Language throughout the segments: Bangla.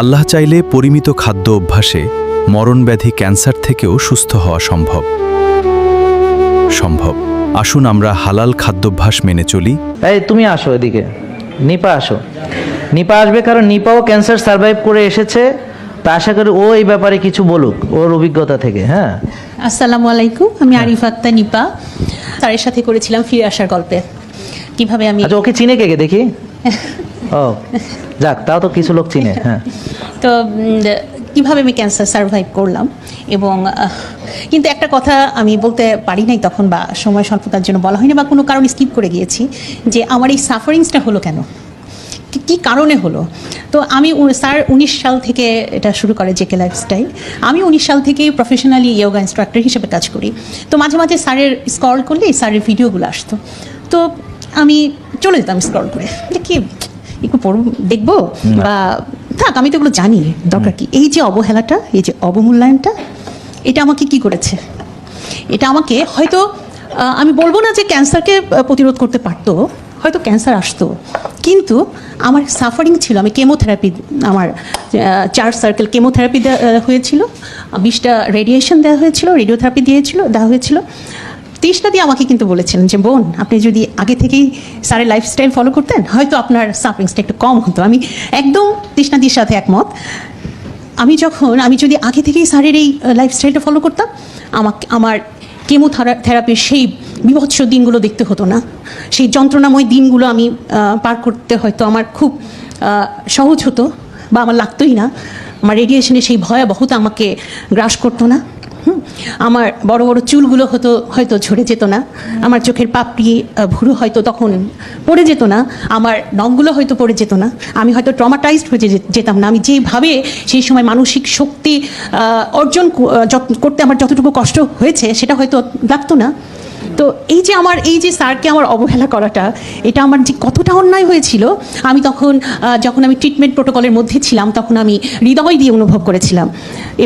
আল্লাহ চাইলে পরিমিত খাদ্য অভ্যাসে মরণব্যাধি ক্যান্সার থেকেও সুস্থ হওয়া সম্ভব। আসুন আমরা হালাল খাদ্যাভ্যাস মেনে চলি। এই তুমি আসো এদিকে, নিপা আসো। নিপা আসবে কারণ নিপাও ক্যান্সার সার্ভাইভ করে এসেছে, তা আশা করি ও এই ব্যাপারে কিছু বলুক ওর অভিজ্ঞতা থেকে। হ্যাঁ, আসসালামু আলাইকুম, আমি আরিফ আক্তার নিপা। স্যারের সাথে করেছিলাম ফিরে আসার গল্পে কিভাবে আমি আচ্ছা ওকে চিনে কে দেখি? ও যাক, তাও তো কিছু লোক চিনে। হ্যাঁ, তো কিভাবে আমি ক্যান্সার সার্ভাইভ করলাম এবং কিন্তু একটা কথা আমি বলতে পারি নাই তখন, বা সময় স্বল্পতার জন্য বলা হয়নি বা কোনো কারণ স্কিপ করে গিয়েছি, যে আমার এই সাফারিংসটা হলো কেন, কি কারণে হলো। তো আমি স্যার 19 সাল থেকে এটা শুরু করে জেকে লাইফস্টাইল। আমি 19 সাল থেকেই প্রফেশনালি ইয়োগা ইনস্ট্রাক্টর হিসেবে কাজ করি। তো মাঝে মাঝে স্যারের স্ক্রল করলে স্যারের ভিডিওগুলো আসতো, তো আমি চলে যেতাম স্ক্রল করে, যে কি একটু পড়ব দেখবো, বা থাক আমি তো এগুলো জানি, দরকার কি। এই যে অবহেলাটা, এই যে অবমূল্যায়নটা, এটা আমাকে কি করেছে, এটা আমাকে হয়তো আমি বলবো না যে ক্যান্সারকে প্রতিরোধ করতে পারতো, হয়তো ক্যান্সার আসতো, কিন্তু আমার সাফারিং ছিল। আমি কেমোথেরাপি, আমার 4 সার্কেল কেমোথেরাপি হয়েছিল, 20টা রেডিয়েশন দেওয়া হয়েছিল, রেডিওথেরাপি দেওয়া হয়েছিল। 30টা দিয়ে আমাকে কিন্তু বলেছিলেন যে বোন, আপনি যদি আগে থেকেই স্যারের লাইফস্টাইল ফলো করতেন হয়তো আপনার সাফারিংসটা একটু কম হতো। আমি একদম তৃষ্ণাদির সাথে একমত। আমি যদি আগে থেকেই স্যারের এই লাইফস্টাইলটা ফলো করতাম, আমার কেমোথেরাপির সেই বিভৎস দিনগুলো দেখতে হতো না, সেই যন্ত্রণাময় দিনগুলো আমি পার করতে হয়তো আমার খুব সহজ হতো, বা আমার লাগতোই না। আমার রেডিয়েশনের সেই ভয়াবহতা আমাকে গ্রাস করতো না। আমার বড় বড় চুলগুলো হয়তো ঝরে যেত না, আমার চোখের পাপড়ি ভুরু হয়তো তখন পড়ে যেত না, আমার নখগুলো হয়তো পড়ে যেত না, আমি হয়তো ট্রমাটাইজড হয়ে যেতাম না। আমি যেভাবে সেই সময় মানসিক শক্তি অর্জন করতে আমার যতটুকু কষ্ট হয়েছে সেটা হয়তো লাগতো না। তো এই যে স্যারকে আমার অবহেলা করাটা, এটা আমার যে কতটা অন্যায় হয়েছিল, আমি তখন যখন আমি ট্রিটমেন্ট প্রোটোকলের মধ্যে ছিলাম তখন আমি হৃদয় দিয়ে অনুভব করেছিলাম,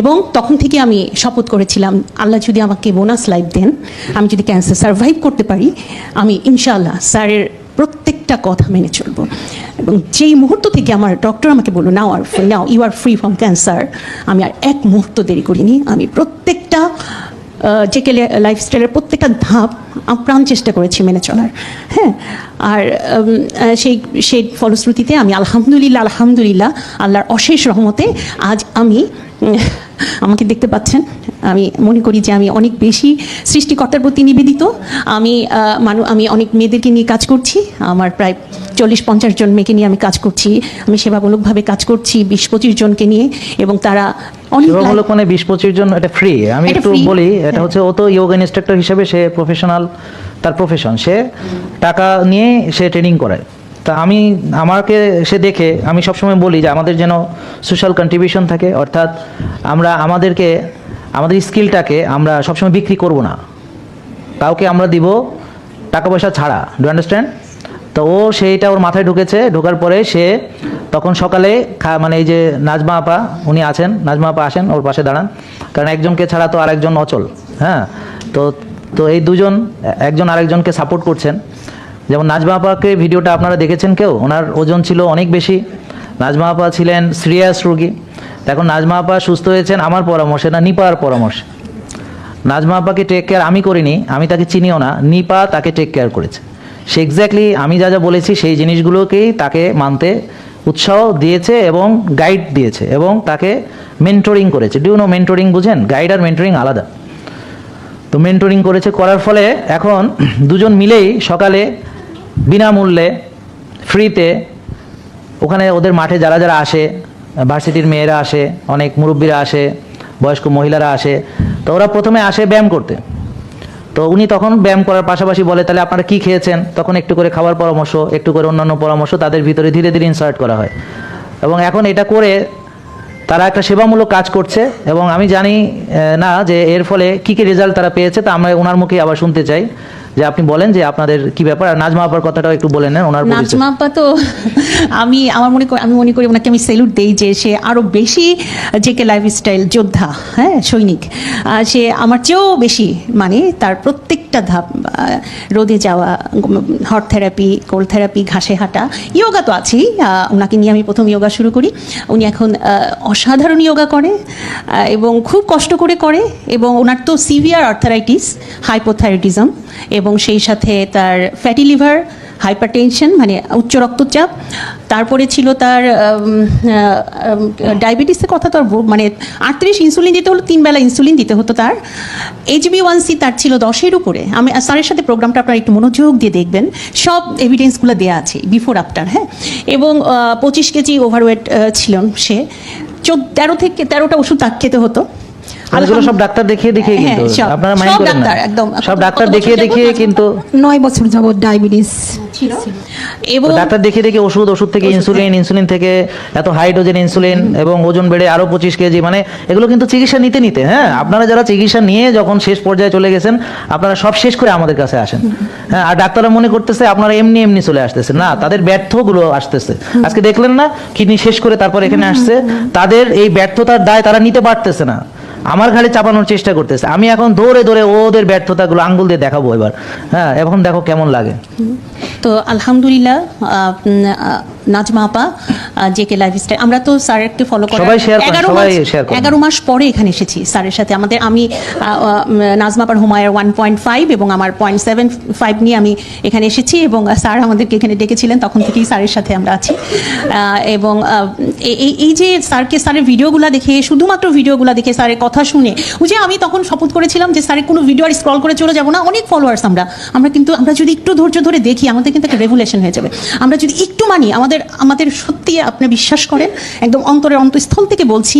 এবং তখন থেকে আমি শপথ করেছিলাম, আল্লাহ যদি আমাকে বোনাস লাইফ দেন, আমি যদি ক্যান্সার সার্ভাইভ করতে পারি, আমি ইনশাআল্লাহ স্যারের প্রত্যেকটা কথা মেনে চলবো। এবং যেই মুহূর্ত থেকে আমার ডক্টর আমাকে বললো now you are free from cancer, আমি আর এক মুহূর্ত দেরি করিনি। আমি প্রত্যেকটা জেকে লাইফস্টাইলের প্রত্যেকটা ধাপ প্রাণ চেষ্টা করেছি মেনে চলার। হ্যাঁ, আর সেই ফলশ্রুতিতে আমি আলহামদুলিল্লাহ আল্লাহর অশেষ রহমতে আজ আমাকে দেখতে পাচ্ছেন। আমি মনে করি যে আমি অনেক বেশি সৃষ্টিকর্তার প্রতি নিবেদিত। আমি অনেক মেয়েদেরকে নিয়ে কাজ করছি, আমার প্রায় 40-50 জন মেয়েকে নিয়ে আমি কাজ করছি। আমি সেবামূলকভাবে কাজ করছি 20-25 জনকে নিয়ে, এবং তারা সেবামূলক মানে 20-25 জন, এটা ফ্রি। আমি একটু বলি, এটা হচ্ছে ও তো ইয়োগা ইনস্ট্রাক্টর হিসেবে সে প্রফেশনাল, তার প্রফেশন, সে টাকা নিয়ে সে ট্রেনিং করায়। তা আমাকে সে দেখে আমি সবসময় বলি যে আমাদের যেন সোশ্যাল কন্ট্রিবিউশন থাকে, অর্থাৎ আমাদের স্কিলটাকে আমরা সবসময় বিক্রি করব না, কাউকে আমরা দিব টাকা পয়সা ছাড়া। Do understand? তো ও সেইটা ওর মাথায় ঢোকার পরে সে তখন সকালে মানে এই যে নাজমা আপা উনি আছেন, নাজমা আপা আসেন ওর পাশে দাঁড়ান, কারণ একজনকে ছাড়া তো আরেকজন অচল। হ্যাঁ, তো এই দুজন একজন আরেকজনকে সাপোর্ট করছেন। যেমন নাজমা আপাকে ভিডিওটা আপনারা দেখেছেন কেউ, ওনার ওজন ছিল অনেক বেশি। নাজমা আপা ছিলেন সিরিয়াস রোগী। এখন নাজমা আপা সুস্থ হয়েছেন আমার পরামর্শে না, নিপার পরামর্শে। নাজমা আপাকে টেক কেয়ার আমি করিনি, আমি তাকে চিনিও না, নিপা তাকে টেক কেয়ার করেছে। সে এক্স্যাক্টলি আমি যা বলেছি সেই জিনিসগুলোকেই তাকে মানতে উৎসাহ দিয়েছে এবং গাইড দিয়েছে এবং তাকে মেন্টরিং করেছে। Do know mentoring? বুঝেন? গাইড আর মেন্টরিং আলাদা। তো মেন্টরিং করার ফলে এখন দুজন মিলেই সকালে বিনামূল্যে ফ্রিতে ওখানে ওদের মাঠে যারা আসে, ভার্সিটির মেয়েরা আসে, অনেক মুরব্বীরা আসে, বয়স্ক মহিলারা আসে। তো ওরা প্রথমে আসে ব্যায়াম করতে। তো উনি তখন ব্যায়াম করার পাশাপাশি বলে তাহলে আপনারা কি খেয়েছেন, তখন একটু করে খাবার পরামর্শ, একটু করে অন্যান্য পরামর্শ তাদের ভিতরে ধীরে ধীরে ইনসার্ট করা হয়। এবং এখন এটা করে তারা একটা সেবামূলক কাজ করছে, এবং আমি জানি না যে এর ফলে কী রেজাল্ট তারা পেয়েছে, তা আমরা ওনার মুখে আবার শুনতে চাই। যে আপনি বলেন যে আপনাদের কি ব্যাপার। আর নাজমা আপার কথাটাও একটু বলে নেন, ওনার পরিচয়। নাজমা আপা তো আমি মনে করি ওনাকে আমি স্যালুট দেই যে সে আরো বেশি জেকে লাইফস্টাইল যোদ্ধা, হ্যাঁ সৈনিক। সে আমার চেয়েও বেশি, মানে তার প্রত্যেকটা ধাপ, রোদে যাওয়া, হট থেরাপি, কোল্ড থেরাপি, ঘাসে হাঁটা, ইয়োগা তো আছেই। ওনাকে নিয়ে আমি প্রথম ইয়োগা শুরু করি। উনি এখন অসাধারণ ইয়োগা করে এবং খুব কষ্ট করে এবং ওনার তো সিভিয়ার আর্থারাইটিস, হাইপোথাইরয়েডিজম, এবং সেই সাথে তার ফ্যাটি লিভার, হাইপারটেনশন মানে উচ্চ রক্তচাপ, তারপরে ছিল তার ডায়াবেটিসের কথা তো আর মানে 38 ইনসুলিন দিতে হলো, 3 বেলা ইনসুলিন দিতে হতো তার। HbA1c তার ছিল 10-এর উপরে। আমি স্যারের সাথে প্রোগ্রামটা আপনারা একটু মনোযোগ দিয়ে দেখবেন, সব এভিডেন্সগুলো দেওয়া আছে বিফোর আফটার, হ্যাঁ। এবং 25 কেজি ওভারওয়েট ছিলেন সে। 13টা ওষুধ তাক খেতে হতো। এগুলো সব ডাক্তার দেখিয়ে কিন্তু আপনারা মাইন্ড করেন না, একদম সব ডাক্তার দেখিয়ে কিন্তু 9 বছর যাবত ডায়াবেটিস ছিল। এবং ডাক্তার দেখিয়ে ওষুধ থেকে ইনসুলিন থেকে এত হাই ডোজের ইনসুলিন, এবং ওজন বেড়ে আরো 25 কেজি, মানে এগুলো কিন্তু চিকিৎসা নিতে হ্যাঁ, আপনারা যারা চিকিৎসা নিয়ে যখন শেষ পর্যায়ে চলে গেছেন, আপনারা সব শেষ করে আমাদের কাছে আসেন, হ্যাঁ। আর ডাক্তাররা মনে করতেছে আপনারা এমনি চলে আসতেছে, না, তাদের ব্যর্থগুলো আসতেছে। আজকে দেখলেন না, কিডনি শেষ করে তারপর এখানে আসছে, তাদের এই ব্যর্থতার দায় তারা নিতে পারতেছে না, আমার ঘাড়ে চাপানোর চেষ্টা করতেছে। আমি এখন দৌড়ে ওদের ব্যর্থতাগুলো আঙ্গুল দিয়ে দেখাবো এবার, হ্যাঁ। এখন দেখো কেমন লাগে। তো আলহামদুলিল্লাহ নাজমা আপা জেকে লাইফস্টাইল, আমরা তো স্যারকে ফলো করি, সবাই শেয়ার করেন, সবাই শেয়ার করেন। 11 মাস পরে এখানে এসেছি স্যারের সাথে। আমি নাজমা আপার হোমায়ের 1.5 এবং আমার 0.75 নিয়ে আমি এখানে এসেছি, এবং স্যার আমাদেরকে এখানে ডেকেছিলেন, তখন থেকেই স্যারের সাথে আমরা আছি। এবং এই যে স্যারের ভিডিওগুলো দেখে, শুধুমাত্র ভিডিওগুলো দেখে, স্যারের কথা শুনে, ওই যে আমি তখন শপথ করেছিলাম যে স্যারের কোনো ভিডিও আর স্ক্রল করে চলে যাবো না। অনেক ফলোয়ার্স আমরা যদি একটু ধৈর্য ধরে দেখি, আমাদের কিন্তু একটা রেভুলেশন হয়ে যাবে। আমরা যদি একটু মানি, আমাদের সত্যি আপনি বিশ্বাস করেন, একদম অন্তরের অন্তঃস্থল থেকে বলছি,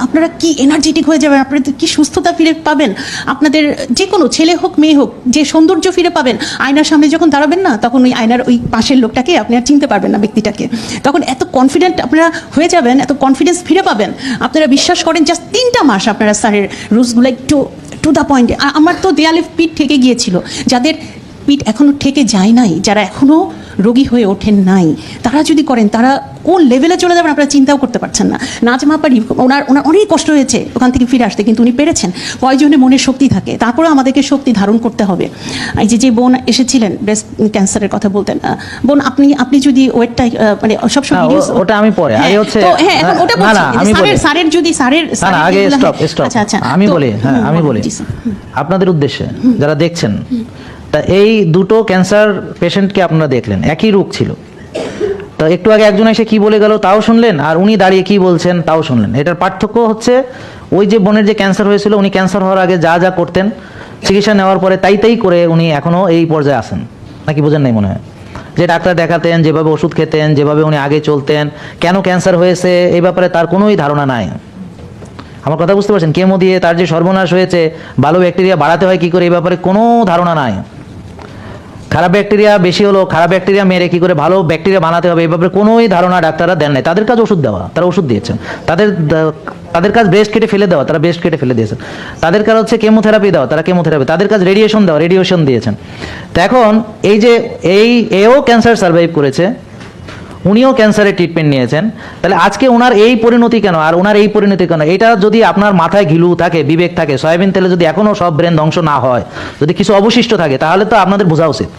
আপনারা কি এনার্জেটিক হয়ে যাবেন, আপনাদের কি সুস্থতা ফিরে পাবেন, আপনাদের যে কোনো ছেলে হোক মেয়ে হোক, যে সৌন্দর্য ফিরে পাবেন। আয়নার সামনে যখন দাঁড়াবেন না, তখন ওই আয়নার ওই পাশের লোকটাকে আপনি আর চিনতে পারবেন না, ব্যক্তিটাকে। তখন এত কনফিডেন্ট আপনারা হয়ে যাবেন, এত কনফিডেন্স ফিরে পাবেন। আপনারা বিশ্বাস করেন, জাস্ট 3টা মাস আপনারা স্যারের রুলসগুলো একটু টু দ্য পয়েন্ট। আমার তো দেয়ালে পিঠ ঠেকে গিয়েছিল, যাদের পিঠ এখনো ঠেকে যায় নাই, যারা এখনো রোগী হয়ে ওঠেন নাই, তারা যদি করেন, তারা কোন লেভেলে চলে যাবেন আপনারা চিন্তাও করতে পারছেন না। নাজমা আপা ওনার অনেক কষ্ট হয়েছে ওখান থেকে ফিরে আসতে, কিন্তু উনি পেরেছেন। কয়জনের মনে শক্তি থাকে, তারপরে আমাদেরকে শক্তি ধারণ করতে হবে। এই যে বোন এসেছিলেন ব্রেস্ট ক্যান্সারের কথা বলতেন, বোন আপনি যদি ওয়েটটা মানে সবসময় ভিডিও, ওটা আমি পরে আগে হচ্ছে, হ্যাঁ এখন ওটা বলছি, স্যারের যদি স্যারের আগে স্টপ আচ্ছা আমি বলি, হ্যাঁ আমি বলি আপনাদের উদ্দেশ্যে যারা দেখছেন। তা এই দুটো ক্যান্সার পেশেন্টকে আপনারা দেখলেন, একই রোগ ছিল। তো একটু আগে একজন এসে কি বলে গেল তাও শুনলেন, আর উনি দাঁড়িয়ে কি বলছেন তাও শুনলেন। এটার পার্থক্য হচ্ছে, ওই যে বোনের যে ক্যান্সার হয়েছিল, উনি ক্যান্সার হওয়ার আগে যা করতেন, চিকিৎসা নেওয়ার পরে তাই করে উনি এখনো এই পর্যায়ে আছেন, নাকি বোঝেন নাই মনে হয়? যে ডাক্তার দেখাতেন, যেভাবে ওষুধ খেতেন, যেভাবে উনি আগে চলতেন, কেন ক্যান্সার হয়েছে এই ব্যাপারে তার কোনোই ধারণা নাই। আমার কথা বুঝতে পারছেন? কেমো দিয়ে তার যে সর্বনাশ হয়েছে, ভালো ব্যাকটেরিয়া বাড়াতে হয় কি করে, এই ব্যাপারে কোনো ধারণা নাই। খারাপ ব্যাকটেরিয়া বেশি হলো, খারাপ ব্যাকটেরিয়া মেরে কি করে ভালো ব্যাকটেরিয়া বানাতে হবে, এই ব্যাপারে কোনোই ধারণা ডাক্তাররা দেন নাই। তাদের কাজ ওষুধ দেওয়া, তারা ওষুধ দিয়েছেন। তাদের কাজ ব্রেস্ট কেটে ফেলে দেওয়া, তারা ব্রেস্ট কেটে ফেলে দিয়েছেন। তাদের কাজ হচ্ছে কেমোথেরাপি দেওয়া, তারা কেমোথেরাপি। তাদের কাজ রেডিয়েশন দেওয়া, রেডিয়েশন দিয়েছেন। তো এখন এই যে এও ক্যান্সার সার্ভাইভ করেছে, উনিও ক্যান্সারের ট্রিটমেন্ট নিয়েছেন, তাহলে আজকে ওনার এই পরিণতি কেন, আর ওনার এই পরিণতি কেন? এটা যদি আপনার মাথায় ঘিলু থাকে, বিবেক থাকে, সয়াবিন তেলে যদি এখনো সব ব্রেন ধ্বংস না হয়, যদি কিছু অবশিষ্ট থাকে, তাহলে তো আপনাদের বোঝা উচিত।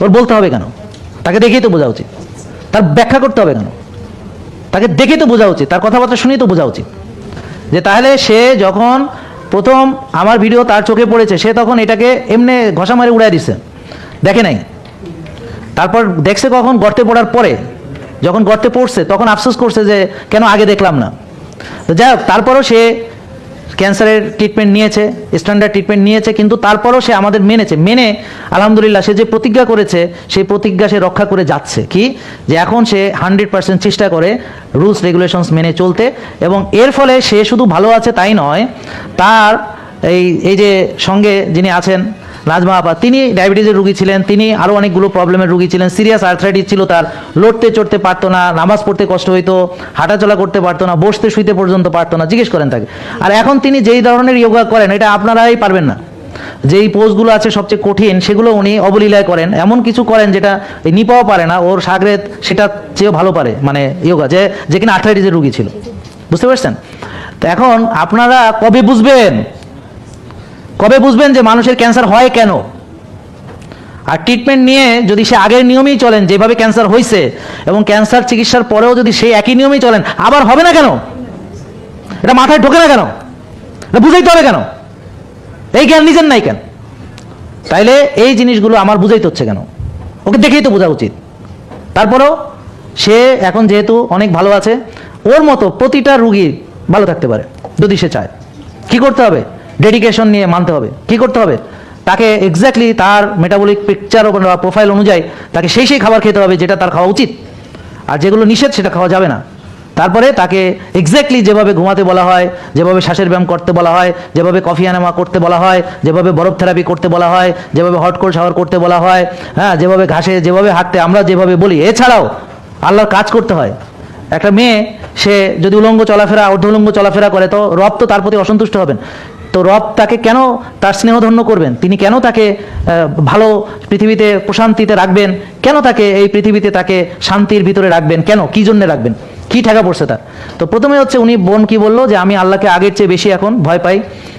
ওর বলতে হবে কেন? তাকে দেখেই তো বোঝা উচিত। তার ব্যাখ্যা করতে হবে কেন? তাকে দেখেই তো বোঝা উচিত, তার কথাবার্তা শুনেই তো বোঝা উচিত যে তাহলে সে যখন প্রথম আমার ভিডিও তার চোখে পড়েছে, সে তখন এটাকে এমনি ঘষা মারে উড়াই দিছে, দেখে নাই। তারপর দেখছে কখন? গর্তে পড়ার পরে। যখন গর্তে পড়ছে তখন আফসোস করছে যে কেন আগে দেখলাম না। তো যাই হোক, তারপরও সে ক্যান্সারের ট্রিটমেন্ট নিয়েছে, স্ট্যান্ডার্ড ট্রিটমেন্ট নিয়েছে, কিন্তু তারপরও সে আমাদের মেনে আলহামদুলিল্লাহ সে যে প্রতিজ্ঞা করেছে, সেই প্রতিজ্ঞা সে রক্ষা করে যাচ্ছে। কি যে এখন সে 100% চেষ্টা করে রুলস রেগুলেশনস মেনে চলতে, এবং এর ফলে সে শুধু ভালো আছে তাই নয়, তার এই যে সঙ্গে যিনি আছেন নাজমা আপা, তিনি ডায়াবেটিসের রোগী ছিলেন, তিনি আরও অনেকগুলো প্রবলেমের রোগী ছিলেন, সিরিয়াস আর্থ্রাইটিস ছিল তার, লড়তে চড়তে পারতো না, নামাজ পড়তে কষ্ট হইতো, হাঁটাচলা করতে পারতো না, বসতে শুইতে পর্যন্ত পারতো না, জিজ্ঞেস করেন তাকে। আর এখন তিনি যেই ধরনের যোগা করেন, এটা আপনারাই পারবেন না। যেই পোজগুলো আছে সবচেয়ে কঠিন সেগুলো উনি অবলীলায় করেন, এমন কিছু করেন যেটা এই নিপাও পারে না, ওর সাগরেদ সেটা চেয়েও ভালো পারে, মানে ইয়োগা, যে কিনা আর্থ্রাইটিসের রুগী ছিল, বুঝতে পারছেন? তো এখন আপনারা কবে বুঝবেন যে মানুষের ক্যান্সার হয় কেন? আর ট্রিটমেন্ট নিয়ে যদি সে আগের নিয়মেই চলেন যেভাবে ক্যান্সার হয়েছে, এবং ক্যান্সার চিকিৎসার পরেও যদি সেই একই নিয়মেই চলেন, আবার হবে না কেন? এটা মাথায় ঢোকে না কেন? এটা বুঝাইতে হবে কেন? এই জ্ঞান নিজের নাই কেন? তাইলে এই জিনিসগুলো আমার বুঝাইতে হচ্ছে কেন? ওকে দেখেই তো বোঝা উচিত। তারপরেও সে এখন যেহেতু অনেক ভালো আছে, ওর মতো প্রতিটা রুগী ভালো থাকতে পারে যদি সে চায়। কি করতে হবে? ডেডিকেশন নিয়ে মানতে হবে। কি করতে হবে? তাকে এক্স্যাক্টলি তার মেটাবলিক পিকচার বা প্রোফাইল অনুযায়ী তাকে সেই খাবার খেতে হবে যেটা তার খাওয়া উচিত, আর যেগুলো নিষেধ সেটা খাওয়া যাবে না। তারপরে তাকে এক্স্যাক্টলি যেভাবে ঘুমাতে বলা হয়, যেভাবে শ্বাসের ব্যায়াম করতে বলা হয়, যেভাবে কফি এনামা করতে বলা হয়, যেভাবে বরফ থেরাপি করতে বলা হয়, যেভাবে হট কোল্ড শাওয়ার করতে বলা হয়, হ্যাঁ, যেভাবে ঘাসে যেভাবে হাঁটতে আমরা যেভাবে বলি, এছাড়াও আল্লাহর কাজ করতে হয়। একটা মেয়ে সে যদি উলঙ্গ চলাফেরা, অর্ধউলঙ্গ চলাফেরা করে, তো রব তো তার প্রতি অসন্তুষ্ট হবেন। তো রব তাকে কেন তার স্নেহধন্য করবেন? তিনি কেন তাকে ভালো পৃথিবীতে প্রশান্তিতে রাখবেন? কেন তাকে এই পৃথিবীতে তাকে শান্তির ভিতরে রাখবেন? কেন, কি জন্য রাখবেন? কি ঠেকা পড়ছে তার? তো প্রথমে হচ্ছে উনি বোন কি বললো যে আমি আল্লাহকে আগের চেয়ে বেশি এখন ভয় পাই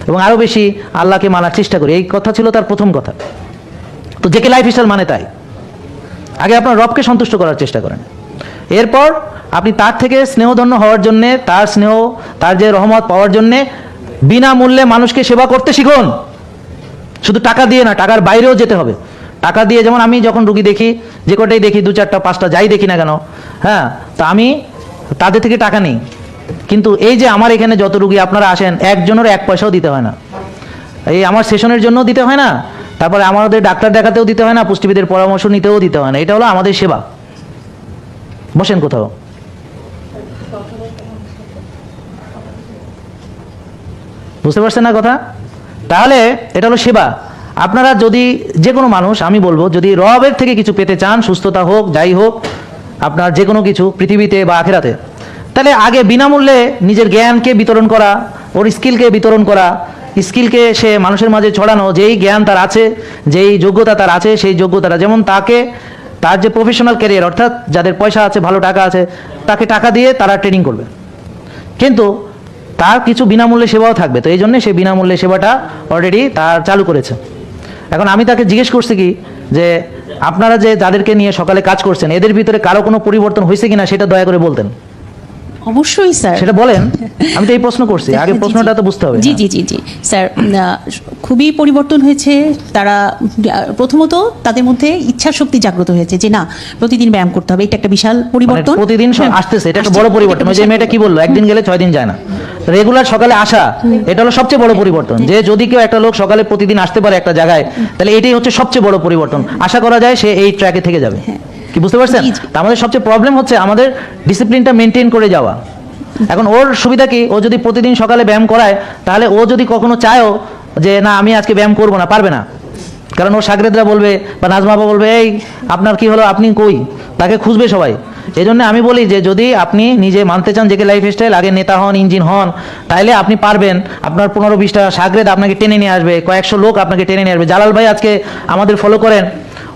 এবং আরও বেশি আল্লাহকে মানার চেষ্টা করি। এই কথা ছিল তার প্রথম কথা। তো যে কে লাইফস্টাইল মানে তাই আগে আপনার রবকে সন্তুষ্ট করার চেষ্টা করেন, এরপর আপনি তার থেকে স্নেহধন্য হওয়ার জন্যে, তার স্নেহ, তার যে রহমত পাওয়ার জন্যে বিনামূল্যে মানুষকে সেবা করতে শিখুন। শুধু টাকা দিয়ে না, টাকার বাইরেও যেতে হবে। টাকা দিয়ে, যেমন আমি যখন রুগী দেখি, যে কটাই দেখি, 2, 4টা 5টা যাই দেখি না কেন, হ্যাঁ, তো আমি তাদের থেকে টাকা নিই। কিন্তু এই যে আমার এখানে যত রুগী আপনারা আসেন, একজনের 1 পয়সাও দিতে হয় না। এই আমার সেশনের জন্য দিতে হয় না, তারপরে আমাদের ডাক্তার দেখাতেও দিতে হয় না, পুষ্টিবিদের পরামর্শ নিতেও দিতে হয় না। এটা হলো আমাদের সেবা। বসেন কোথাও। বুঝতে পারছেন না কথা? তাহলে এটা হলো সেবা। আপনারা যদি যে কোনো মানুষ, আমি বলবো, যদি রবের থেকে কিছু পেতে চান, সুস্থতা হোক, যাই হোক, আপনার যে কোনো কিছু পৃথিবীতে বা আখেরাতে, তাহলে আগে বিনামূল্যে নিজের জ্ঞানকে বিতরণ করা, ওর স্কিলকে বিতরণ করা, স্কিলকে সে মানুষের মাঝে ছড়ানো, যেই জ্ঞান তার আছে, যেই যোগ্যতা তার আছে, সেই যোগ্যতাটা, যেমন তাকে তার যে প্রফেশনাল ক্যারিয়ার, অর্থাৎ যাদের পয়সা আছে, ভালো টাকা আছে, তাকে টাকা দিয়ে তারা ট্রেনিং করবে, কিন্তু তার কিছু বিনামূল্যে সেবাও থাকবে। তো এই জন্য সে বিনামূল্যে সেবাটা অলরেডি তার চালু করেছে। এখন আমি তাকে জিজ্ঞেস করছি কি, যে আপনারা যে যাদেরকে নিয়ে সকালে কাজ করছেন, এদের ভিতরে কারো কোনো পরিবর্তন হয়েছে কিনা সেটা দয়া করে বলতেন। অবশ্যই স্যার, সেটা বলেন। আমি তো এই প্রশ্ন করছি, আগে প্রশ্নটা তো বুঝতে হবে। জি জি জি জি স্যার, খুবই পরিবর্তন হয়েছে। তারা প্রথমত তাদের মধ্যে ইচ্ছা শক্তি জাগ্রত হয়েছে যে না, প্রতিদিন ব্যায়াম করতে হবে, এটা একটা বিশাল পরিবর্তন। প্রতিদিন আসতেছে, এটা একটা বড় পরিবর্তন। ওই যে মেয়েটা কি বললো, 1 দিন গেলে 6 দিন যায় না, রেগুলার সকালে আসা, এটা হলো সবচেয়ে বড় পরিবর্তন। যে যদি কেউ একটা লোক সকালে প্রতিদিন আসতে পারে একটা জায়গায়, তাহলে এটাই হচ্ছে সবচেয়ে বড় পরিবর্তন। আশা করা যায় সে এই ট্র্যাকে থেকে যাবে। কি বুঝতে পারছেন? তা আমাদের সবচেয়ে প্রবলেম হচ্ছে আমাদের ডিসিপ্লিনটা মেনটেন করে যাওয়া। এখন ওর সুবিধা কি, ও যদি প্রতিদিন সকালে ব্যায়াম করায়, তাহলে ও যদি কখনো চায়ও যে না আমি আজকে ব্যায়াম করবো না, পারবে না। কারণ ওর সাগরেদরা বলবে বা নাজমা আপা বলবে, এই আপনার কি হলো, আপনি কই, তাকে খুঁজবে সবাই। এই জন্য আমি বলি যে যদি আপনি নিজে মানতে চান যে কে লাইফস্টাইল, আগে নেতা হন, ইঞ্জিন হন, তাহলে আপনি পারবেন। আপনার 15-20টা সাগরেদ আপনাকে টেনে নিয়ে আসবে, কয়েকশো লোক আপনাকে টেনে নিয়ে আসবে। জালাল ভাই আজকে আমাদের ফলো করেন,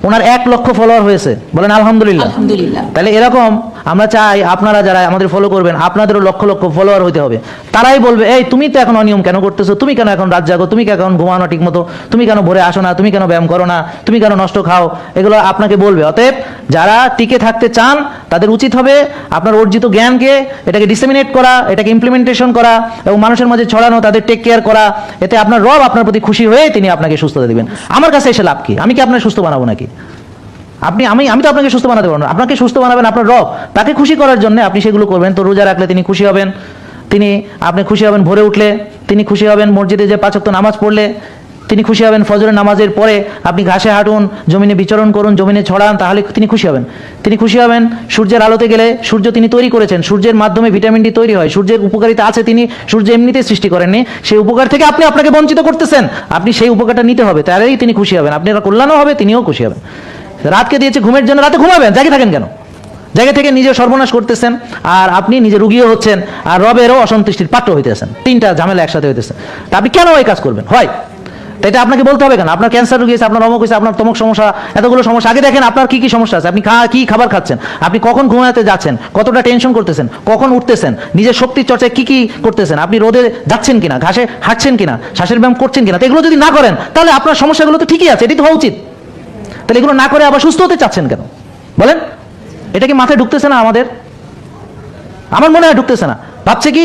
ওনার 1 লক্ষ ফলোয়ার হয়েছে, বলেন আলহামদুলিল্লাহ। আলহামদুলিল্লাহ। তাহলে এরকম আমরা চাই আপনারা যারা আমাদের ফলো করবেন, আপনাদেরও লক্ষ লক্ষ ফলোয়ার হতে হবে। তারাই বলবে, এই তুমি তো এখন অনিয়ম কেন করতেছো, তুমি কেন এখন রাত জাগো, তুমি কেন ঘুমানো ঠিক মতো, তুমি কেন ভোরে আসো না, তুমি কেন ব্যায়াম করো না, তুমি কেন নষ্ট খাও, এগুলো আপনাকে বলবে। অতএব যারা টিকে থাকতে চান তাদের উচিত হবে আপনার অর্জিত জ্ঞানকে এটাকে ডিসেমিনেট করা, এটাকে ইমপ্লিমেন্টেশন করা এবং মানুষের মাঝে ছড়ানো, তাদের টেক কেয়ার করা। এতে আপনার রব আপনার প্রতি খুশি হয়ে তিনি আপনাকে সুস্থতা দিবেন। আমার কাছে এসে লাভ কি? আমি কি আপনার সুস্থ বানাবো নাকি? আমি তো আপনাকে সুস্থ বানাতে পারবো না। আপনাকে সুস্থ বানাবেন আপনার রব, তাকে খুশি করার জন্য আপনি সেগুলো করবেন। তো রোজা রাখলে তিনি খুশি হবেন, আপনি খুশি হবেন ভোরে উঠলে, তিনি খুশি হবেন মসজিদে যে 5 ওয়াক্ত নামাজ পড়লে, তিনি খুশি হবেন ফজরের নামাজের পরে আপনি ঘাসে হাঁটুন, জমিনে বিচরণ করুন, জমিনে ছড়ান, তাহলে তিনি খুশি হবেন। তিনি খুশি হবেন সূর্যের আলোতে গেলে, সূর্য তিনি তৈরি করেছেন, সূর্যের মাধ্যমে ভিটামিন ডি তৈরি হয়, সূর্যের উপকারিতা আছে, তিনি সূর্য এমনিতে সৃষ্টি করেননি, সেই উপকার থেকে আপনি আপনাকে বঞ্চিত করতেছেন, আপনি সেই উপকারটা নিতে হবে, তাহলেই তিনি খুশি হবেন, আপনার কল্যাণও হবে, তিনিও খুশি হবেন। রাতকে দিয়েছে ঘুমের জন্য, রাতে ঘুমাবেন, জেগে থাকেন কেন? জায়গা থেকে নিজে সর্বনাশ করতেছেন, আর আপনি নিজে রুগীও হচ্ছেন, আর রবেরও অসন্তুষ্টির পাত্র হইতেছেন। 3টা ঝামেলা একসাথে হইতেছে। তা আপনি কেন এই কাজ করবেন? হয় তো এটা আপনাকে বলতে হবে কেন? আপনার ক্যান্সার রোগী হয়েছে, আপনার অমুক হয়েছে, আপনার তমুক সমস্যা, এতগুলো সমস্যা। আগে দেখেন আপনার কি কি সমস্যা আছে, আপনি কি খাবার খাচ্ছেন, আপনি কখন ঘুমাতে যাচ্ছেন, কতটা টেনশন করতেছেন, কখন উঠতেছেন, নিজের শক্তির চর্চায় কি কি করতেছেন, আপনি রোদে যাচ্ছেন কিনা, ঘাসে হাঁটছেন কিনা, শ্বাসের ব্যায়াম করছেন কিনা। তো এগুলো যদি না করেন তাহলে আপনার সমস্যাগুলো তো ঠিকই আছে, এটি তো হওয়া উচিত। তাহলে এগুলো না করে আবার সুস্থ হতে চাচ্ছেন কেন বলেন? এটা কি মাথায় ঢুকতেছে না আমাদের? আমার মনে হয় ঢুকতেছে না। ভাবছে কি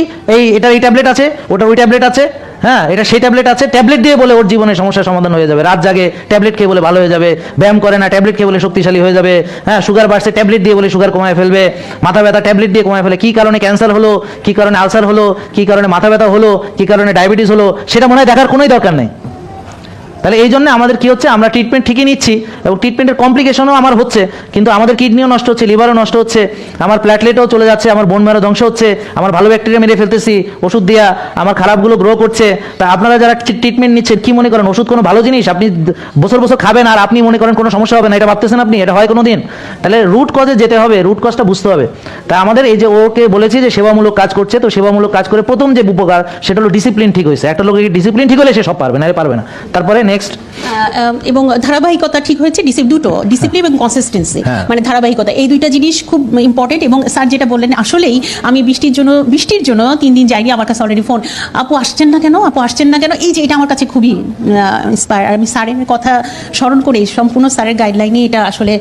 এটা এই ট্যাবলেট আছে, ওটা ওই ট্যাবলেট আছে, হ্যাঁ এটা সেই ট্যাবলেট আছে, ট্যাবলেট দিয়ে বলে ওর জীবনের সমস্যার সমাধান হয়ে যাবে। রাত জাগে ট্যাবলেট খেয়ে বলে ভালো হয়ে যাবে, ব্যায়াম করে না ট্যাবলেট খেয়ে বলে শক্তিশালী হয়ে যাবে, হ্যাঁ সুগার বাড়ছে ট্যাবলেট দিয়ে বলে সুগার কমায় ফেলবে, মাথা ব্যথা ট্যাবলেট দিয়ে কমায় ফেলে। কি কারণে ক্যান্সার হলো, কি কারণে আলসার হলো, কি কারণে মাথা ব্যথা হলো, কি কারণে ডায়াবেটিস হলো, সেটা মনে হয় দেখার কোনোই দরকার নেই। তাহলে এই জন্য আমাদের কি হচ্ছে, আমরা ট্রিটমেন্ট ঠিকই নিচ্ছি এবং ট্রিটমেন্টের কমপ্লিকেশনও আমার হচ্ছে, কিন্তু আমাদের কিডনিও নষ্ট হচ্ছে, লিভারও নষ্ট হচ্ছে, আমার প্ল্যাটলেটও চলে যাচ্ছে, আমার বোন ম্যারো ধ্বংস হচ্ছে, আমার ভালো ব্যাকটেরিয়া মেরে ফেলতেছি ওষুধ দিয়া, আমার খারাপগুলো গ্রো করছে। তা আপনারা যারা ট্রিটমেন্ট নিচ্ছেন কি মনে করেন ওষুধ কোনো ভালো জিনিস? আপনি বছর বছর খাবেন আর আপনি মনে করেন কোনো সমস্যা হবে না, এটা ভাবতেছেন আপনি? এটা হয় কোনো দিন? তাহলে রুট কজে যেতে হবে, রুট কজটা বুঝতে হবে। তা আমাদের এই যে ওকে বলেছি যে সেবামূলক কাজ করছে, তো সেবামূলক কাজ করে প্রথম যে উপকার সেটা হলো ডিসিপ্লিন ঠিক হয়েছে। একটা লোকের ডিসিপ্লিন ঠিক হলে সে সব পারবে না, পারবে না। তারপরে নেক্সট এবং ধারাবাহিকতা ঠিক হয়েছে, দুটো ডিসিপ্লিন এবং কনসিস্টেন্সি, হ্যাঁ। মানে ধারাবাহিকতা, এই দুইটা জিনিস খুব ইম্পর্টেন্ট। এবং স্যার যেটা বললেন, আসলেই আমি বৃষ্টির জন্য 3 দিন যাইনি, আমার কাছে অলরেডি ফোন, আপু আসছেন না কেন, আপু আসছেন না কেন, এই যে এটা আমার কাছে খুবই ইন্সপায়ার। আমি স্যারের কথা স্মরণ করে সম্পূর্ণ স্যারের গাইডলাইনে এটা আসলে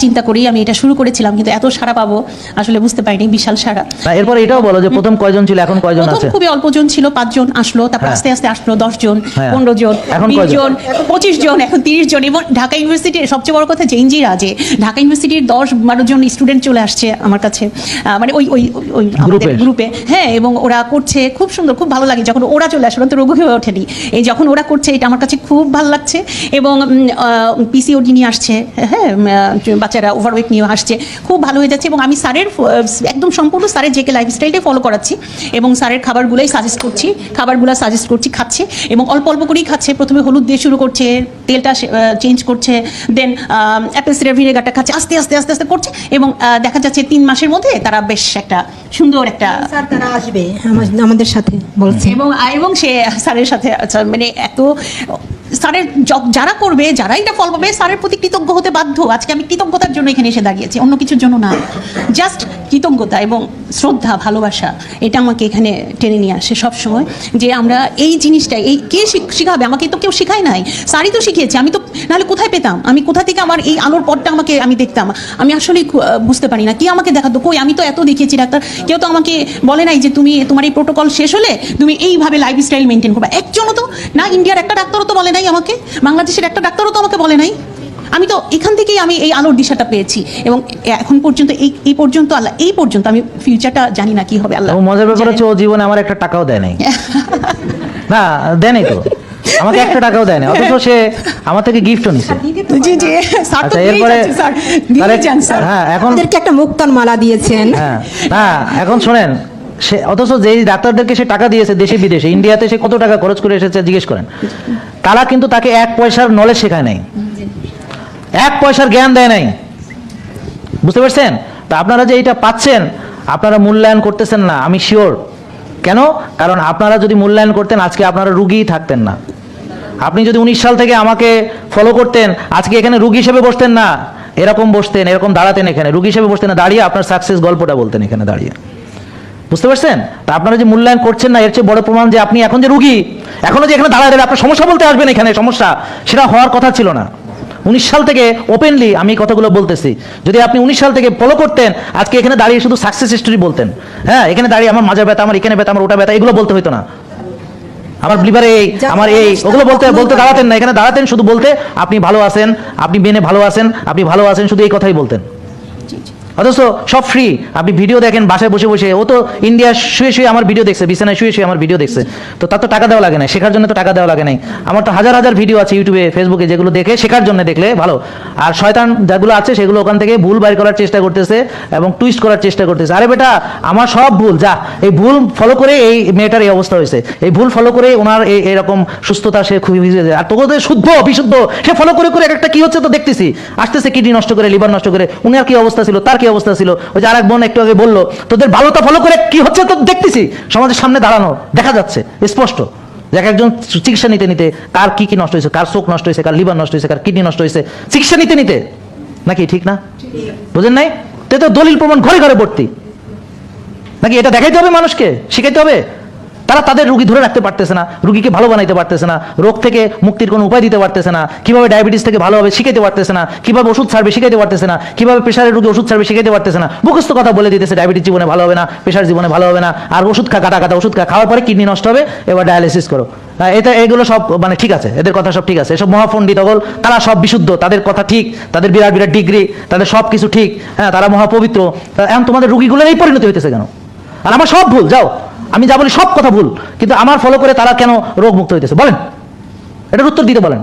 চিন্তা করেই আমি এটা শুরু করেছিলাম, কিন্তু এত সারা পাবো আসলে বুঝতে পারিনি, বিশাল সারা। এরপর এটাও বলো যে প্রথম কয়জন ছিল, এখন কয়জন প্রথম আছে? খুবই অল্প জন ছিল, 5 জন আসলো, তারপর হ্যাঁ। আস্তে আস্তে আসলো 10 জন, হ্যাঁ। 15 জন, এখন 20 কয়জন? জন, 25 জন, এখন 30 জন। এবং ঢাকা ইউনিভার্সিটির সবচেয়ে বড় কথা জেনজিরা, যে ঢাকা ইউনিভার্সিটির 10-12 জন স্টুডেন্ট চলে আসছে আমার কাছে, মানে ওই ওই ওই আমাদের গ্রুপে। হ্যাঁ, এবং ওরা করছে খুব সুন্দর, খুব ভালো লাগে যখন ওরা চলে আসে, ওরা তো রোগ হয়ে ওঠেনি, এই যখন ওরা করছে এটা আমার কাছে খুব ভালো লাগছে। এবং পিসিওডি নিয়ে আসছে, হ্যাঁ বাচ্চারা ওভারওয়েট নিয়ে আসছে, খুব ভালো হয়ে যাচ্ছে। এবং আমি স্যারের একদম সম্পূর্ণ স্যারের যে লাইফস্টাইলটাই ফলো করাচ্ছি এবং স্যারের খাবারগুলোই সাজেস্ট করছি, খাচ্ছে এবং অল্প অল্প করেই খাচ্ছে। প্রথমে হলুদ দিয়ে শুরু করছে, তেলটা চেঞ্জ করছে, দেন অ্যাপেল সিডার ভিনেগারটা খাচ্ছে, আস্তে আস্তে আস্তে আস্তে করছে। এবং দেখা যাচ্ছে 3 মাসের মধ্যে তারা বেশ একটা সুন্দর একটা স্যার তারা আসবে আমাদের সাথে বলছে। এবং সে স্যারের সাথে মানে এত স্যারের যারা করবে, যারা এটা ফল পাবে, স্যারের প্রতি কৃতজ্ঞ হতে বাধ্য। আজকে আমি কৃতজ্ঞতার জন্য এখানে এসে দাঁড়িয়েছি, অন্য কিছুর জন্য না, জাস্ট কৃতজ্ঞতা এবং শ্রদ্ধা, ভালোবাসা, এটা আমাকে এখানে টেনে নিয়ে আসে সব সময়। যে আমরা এই জিনিসটাই, এই কে শিখাবে আমাকে? তো কেউ শিখায় নাই, স্যারই তো শিখিয়েছে। আমি তো নাহলে কোথায় পেতাম, আমি কোথা থেকে আমার এই আলোর পথটা আমি দেখতাম? আমি আসলেই বুঝতে পারি না, কি আমাকে দেখাতো? কই, আমি তো এত দেখিয়েছি ডাক্তার, কেউ তো আমাকে বলে নাই যে তোমার এই প্রোটোকল শেষ হলে তুমি এইভাবে লাইফস্টাইল মেনটেন করবে। একজনও তো না, ইন্ডিয়ার একটা ডাক্তারও তো বলে নাই আমাকে, বাংলাদেশের একটা ডাক্তারও তো আমাকে বলে নাই। আমি তো এখান থেকেই আমি এই আলোর দিশাটা পেয়েছি। এবং এখন পর্যন্ত এই পর্যন্ত আল্লাহ, এই পর্যন্ত আমি ফিউচারটা জানি না কি হবে আল্লাহ। মজার ব্যাপার হচ্ছে ও জীবনে আমার একটা টাকাও দেয় নাই। না দেয় নাই তো, আমাকে একটা টাকাও দেয় না, অথচ সে আমার থেকে গিফটও নিছে। জি জি স্যার, তো এরপরে হ্যাঁ, এখন আমাদেরকে একটা মুক্তার মালা দিয়েছেন। হ্যাঁ না, এখন শোনেন, সে অথচ যেই ডাক্তারদেরকে সে টাকা দিয়েছে দেশে বিদেশে, ইন্ডিয়াতে সে কত টাকা খরচ করে এসেছে জিজ্ঞেস করেন, তারা কিন্তু তাকে 1 পয়সার নলেজ শেখায় নাই, 1 পয়সার জ্ঞান দেয় নাই। বুঝতে পারছেন? তা আপনারা যে এইটা পাচ্ছেন, আপনারা মূল্যায়ন করতেছেন না, আমি শিওর। কেন? কারণ আপনারা যদি মূল্যায়ন করতেন আজকে আপনারা রুগীই থাকতেন না। আপনি যদি 19 সাল থেকে আমাকে ফলো করতেন, আজকে এখানে রুগী হিসেবে বসতেন না, এরকম বসতেন, এরকম দাঁড়াতেন, এখানে রুগী হিসেবে বসতেন না, দাঁড়িয়ে আপনার সাকসেস গল্পটা বলতেন এখানে দাঁড়িয়ে। বুঝতে পারছেন? তা আপনারা যে মূল্যায়ন করছেন না, এর চেয়ে বড় প্রমাণ যে আপনি এখন যে রুগী, এখনো যে এখানে দাঁড়ায় আপনার সমস্যা বলতে আসবেন এখানে, সমস্যা সেটা হওয়ার কথা ছিল না। 19 সাল থেকে ওপেনলি আমি কথাগুলো বলতেছি, যদি আপনি 19 সাল থেকে ফলো করতেন, আজকে এখানে দাঁড়িয়ে শুধু সাকসেস স্টোরি বলতেন। হ্যাঁ, এখানে দাঁড়িয়ে আমার মাজা ব্যথা, আমার এখানে ব্যথা, আমার ওটা ব্যথা, এগুলো বলতে হইতো না। আমার লিভারে এই, আমার এই, ওগুলো বলতে দাঁড়াতেন না, এখানে দাঁড়াতেন শুধু বলতে আপনি ভালো আছেন, আপনি বেনে ভালো আছেন, আপনি ভালো আছেন, শুধু এই কথাই বলতেন। অথচ সব ফ্রি, আপনি ভিডিও দেখেন বাসায় বসে বসে। ও তো ইন্ডিয়া শুয়ে শুয়ে আমার ভিডিও দেখছে, বিছানায় শুয়ে শুয়ে আমার ভিডিও দেখছে, তো তার তো টাকা দেওয়া লাগে না, শেখার জন্য তো টাকা দেওয়া লাগে নাই। আমার তো হাজার হাজার ভিডিও আছে ইউটিউবে, ফেসবুকে, যেগুলো দেখে শেখার জন্য দেখলে ভালো। আর শয়তান যেগুলো আছে সেগুলো ওখান থেকে ভুল বাইর করার চেষ্টা করতেছে এবং টুইস্ট করার চেষ্টা করতেছে। আরে বেটা, আমার সব ভুল, যা এই ভুল ফলো করে এই মেয়েটার এই অবস্থা হয়েছে, এই ভুল ফলো করে ওনার এরকম সুস্থতা সে খুবই ভিজে যায়। আর তোদের শুদ্ধ বিশুদ্ধ সে ফলো করে করে একটা কি হচ্ছে তো দেখতেছি, আসতেছে কিডনি নষ্ট করে, লিভার নষ্ট করে। উনার কি অবস্থা ছিল, তার কি অবস্থা ছিল, ওই যে আরেক বোন একটু আগে বললো, তোদের ভালোটা ফলো করে কি হচ্ছে তো দেখতেছি, সমাজের সামনে দাঁড়ানো দেখা যাচ্ছে স্পষ্ট। দেখ একজন চিকিৎসা নিতে নিতে কার কি কি নষ্ট হয়েছে, কার চোখ নষ্ট হয়েছে, কার লিভার নষ্ট হয়েছে, কার কিডনি নষ্ট হয়েছে, চিকিৎসা নিতে নিতে, নাকি ঠিক না? বুঝেন নাই? তো দলিল প্রমাণ ঘরে ঘরে ভর্তি, নাকি এটা দেখাইতে হবে মানুষকে, শিখাইতে হবে? তারা তাদের রুগী ধরে রাখতে পারতেছে না, রুগীকে ভালো বানাইতে পারতেছে না, রোগ থেকে মুক্তির কোনো উপায় দিতে পারতেছে না, কিভাবে ডায়াবেটিস থেকে ভালো হবে শিখাইতে পারতেছে না, কিভাবে ওষুধ ছাড়বে শিখাইতে পারতেছে না, কিভাবে প্রেশারের রুগী ওষুধ ছাড়বে শিখাইতে পারতেছে না, মুখস্থ কথা বলে দিতেছে ডায়াবেটিস জীবনে ভালো হবে না, প্রেশার জীবনে ভালো হবে না, আর ওষুধ কাটা কাটা ওষুধ খাওয়ার পরে কিডনি নষ্ট হবে, এবার ডায়ালিসিস করো। এটা এগুলো সব মানে ঠিক আছে, এদের কথা সব ঠিক আছে, এসব মহাপণ্ডিত হল, তারা সব বিশুদ্ধ, তাদের কথা ঠিক, তাদের বিরাট বিরাট ডিগ্রি, তাদের সব কিছু ঠিক, হ্যাঁ তারা মহাপবিত্র। এখন তোমাদের রুগীগুলোর এই পরিণতি হইতেছে কেন? আর আমার সব ভুল, যাও আমি যা বলি সব কথা ভুল, কিন্তু আমার ফলো করে তারা কেন রোগ মুক্ত হইতেছে বলেন? এটার উত্তর দিতে বলেন।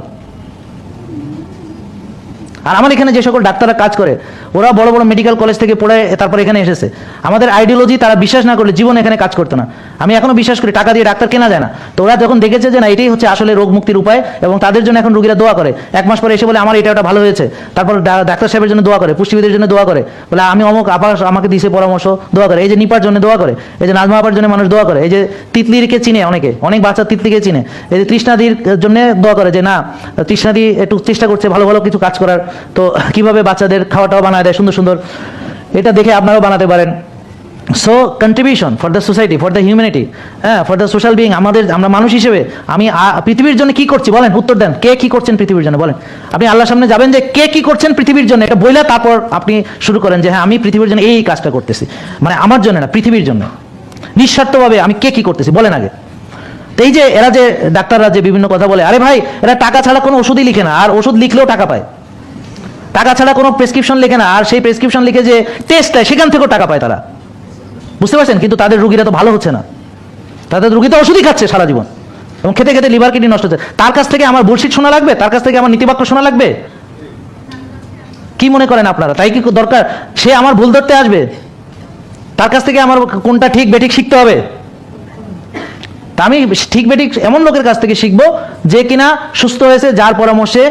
আর আমার এখানে যে সকল ডাক্তাররা কাজ করে, ওরা বড় বড় মেডিকেল কলেজ থেকে পড়ে তারপর এখানে এসেছে। আমাদের আইডিওলজি তারা বিশ্বাস না করলে জীবন এখানে কাজ করতো না। আমি এখনো বিশ্বাস করি টাকা দিয়ে ডাক্তার কেনা যায় না। তো ওরা যখন দেখেছে যে না এটাই হচ্ছে আসলে রোগ মুক্তির উপায়, এবং তাদের জন্য এখন রোগীরা দোয়া করে, 1 মাস পরে এসে বলে আমার এটা ওটা ভালো হয়েছে, তারপর ডাক্তার সাহেবের জন্য দোয়া করে, পুষ্টিবিদের জন্য দোয়া করে, বলে আমি অমুক আপা আমাকে দিছে পরামর্শ, দোয়া করে। এই যে নিপার জন্য দোয়া করে, এই যে নাজমা আপার জন্য মানুষ দোয়া করে, এই যে তিতলিকে চিনে অনেকে, অনেক বাচ্চা তিতলিকে চিনে, এই যে তৃষ্ণাদির জন্য দোয়া করে যে না তৃষ্ণাদি একটু চেষ্টা করছে ভালো ভালো কিছু কাজ করার, তো কিভাবে বাচ্চাদের খাওয়াটাও বানায় দেয় সুন্দর সুন্দর, এটা দেখে আপনারাও বানাতে পারেন। So contribution for the society, for the humanity, হ্যাঁ ফর দ্য সোশ্যাল বিইং। আমরা মানুষ হিসেবে আমি পৃথিবীর জন্য কি করছি বলেন, উত্তর দেন। কে কি করছেন পৃথিবীর জন্য বলেন? আপনি আল্লাহর সামনে যাবেন যে কে কি করছেন পৃথিবীর জন্য, এটা বইলে তারপর আপনি শুরু করেন যে হ্যাঁ আমি পৃথিবীর জন্য এই কাজটা করতেছি, মানে আমার জন্য না পৃথিবীর জন্য নিঃস্বার্থভাবে আমি কে কি করতেছি বলেন আগে। তো এই যে এরা যে ডাক্তাররা যে বিভিন্ন কথা বলে, আরে ভাই এরা টাকা ছাড়া কোনো ওষুধই লিখে না, আর ওষুধ লিখলেও টাকা পায়। টাকা ছাড়া কোনো প্রেসক্রিপশন লেখে না, আর সেই প্রেসক্রিপশন লিখে যে টেস্ট দেয় সেখান থেকেও টাকা পায় তারা, বুঝতে পারছেন? কিন্তু তাদের রুগীরা তো ভালো হচ্ছে না, তাদের রুগী তো ওষুধই খাচ্ছে সারা জীবন, এবং খেতে খেতে লিভার কিডনি নষ্ট হচ্ছে। তার কাছ থেকে আমার বুলশিট শোনা লাগবে? তার কাছ থেকে আমার নীতিবাক্য শোনা লাগবে? কি মনে করেন আপনারা? তাই কি দরকার সে আমার ভুল ধরতে আসবে? তার কাছ থেকে আমার কোনটা ঠিক বেঠিক শিখতে হবে। তা আমি ঠিক বেঠিক এমন লোকের কাছ থেকে শিখবো যে কিনা সুস্থ হয়েছে, যার পরামর্শে,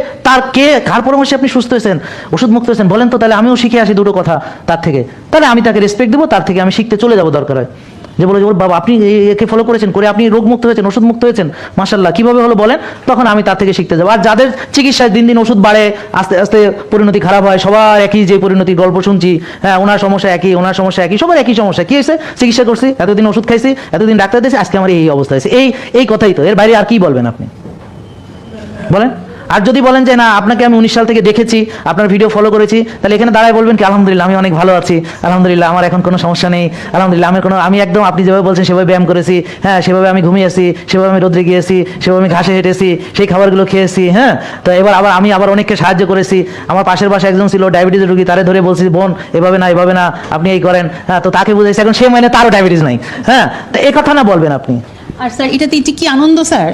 কার পরামর্শে আপনি সুস্থ হয়েছেন, ওষুধ মুক্ত হয়েছেন বলেন তো, তাহলে আমিও শিখে আসি দুটো কথা তার থেকে, তাহলে আমি তাকে রেসপেক্ট দেবো, তার থেকে আমি শিখতে চলে যাবো দরকার হয়। যে বলে বাবা আপনি একে ফলো করেছেন, করে আপনি রোগ মুক্ত হয়েছেন, ওষুধ মুক্ত হয়েছেন, মাশাআল্লাহ, কিভাবে হলো বলেন, তখন আমি তার থেকে শিখতে যাবো। আর যাদের চিকিৎসায় দিন দিন ওষুধ বাড়ে, আস্তে আস্তে পরিণতি খারাপ হয়, সবার একই যে পরিণতির গল্প শুনছি, হ্যাঁ ওনার সমস্যা একই, ওনার সমস্যা একই, সবার একই সমস্যা, কি হয়েছে? চিকিৎসা করছি, এতদিন ওষুধ খাইছি, এতদিন ডাক্তার দিয়েছি, আজকে আমার এই অবস্থা হয়েছে, এই কথাই তো, এর বাইরে আর কি বলবেন আপনি বলেন? আর যদি বলেন যে না আপনাকে আমি 19 সাল থেকে দেখেছি, আপনার ভিডিও ফলো করেছি, তাহলে এখানে দাঁড়ায় বলবেন কি আলহামদুলিল্লাহ আমি অনেক ভালো আছি, আলহামদুলিল্লাহ আমার এখন কোনো সমস্যা নেই, আলহামদুলিল্লাহ আমি একদম আপনি যেভাবে বলছেন সেভাবে ব্যায়াম করেছি, হ্যাঁ সেভাবে আমি ঘুমিয়েছি, সেভাবে আমি রোদ্রে গিয়েছি, সেভাবে আমি ঘাসে হেঁটেছি, সেই খাবারগুলো খেয়েছি, হ্যাঁ তো এবার আমি আবার অনেককে সাহায্য করেছি। আমার পাশের বাসায় একজন ছিল ডায়াবেটিসের রোগী, তারে ধরে বলছি বোন এভাবে না আপনি এই করেন, হ্যাঁ তো তাকে বুঝাইছি, এখন সে মানে তারও ডায়াবেটিস নাই, হ্যাঁ তো এই কথা না বলবেন আপনি। আর স্যার এটাতে কি আনন্দ স্যার,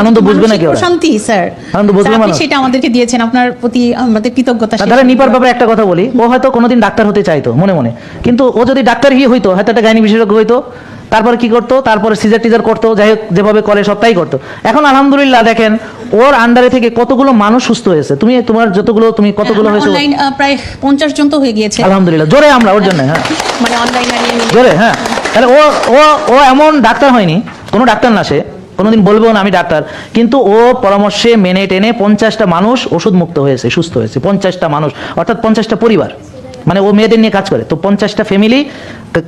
আনন্দ বুঝবে না কেউ, শান্তি স্যার, আনন্দ বুঝবে আপনি মানুষ, সেটা আমাদেরকে দিয়েছেন, আপনার প্রতি আমাদের কৃতজ্ঞতা। তাহলে নিপার ব্যাপারে একটা কথা বলি, ও হয়তো কোনোদিন ডাক্তার হতে চাইতো মনে মনে, কিন্তু ও যদি ডাক্তার হইতো, হয়তো একটা গাইনি বিশেষজ্ঞ হইতো, তারপরে কি করতো, তারপরে সিজার টিজার করতো, যাই হোক যেভাবে করে সবটাই করতো। এখন আলহামদুলিল্লাহ দেখেন ওর আন্ডারে থেকে কতগুলো মানুষ সুস্থ হয়েছে, তোমার যতগুলো তুমি কতগুলো হয়েছে, অনলাইন প্রায় 50 জন তো হয়ে গিয়েছে আলহামদুলিল্লাহ, জোরে আমরা ওর জন্য, হ্যাঁ মানে অনলাইন জোরে, হ্যাঁ। তাহলে ও এমন ডাক্তার হয়নি, কোনো ডাক্তার না, সে কোনোদিন বলবো না আমি ডাক্তার, কিন্তু ও পরামর্শে মেনে টেনে 50টা মানুষ ওষুধ মুক্ত হয়েছে, সুস্থ হয়েছে, 50টা মানুষ, অর্থাৎ 50টা পরিবার, মানে ও মেয়েদের নিয়ে কাজ করে, তো 50টা ফ্যামিলি,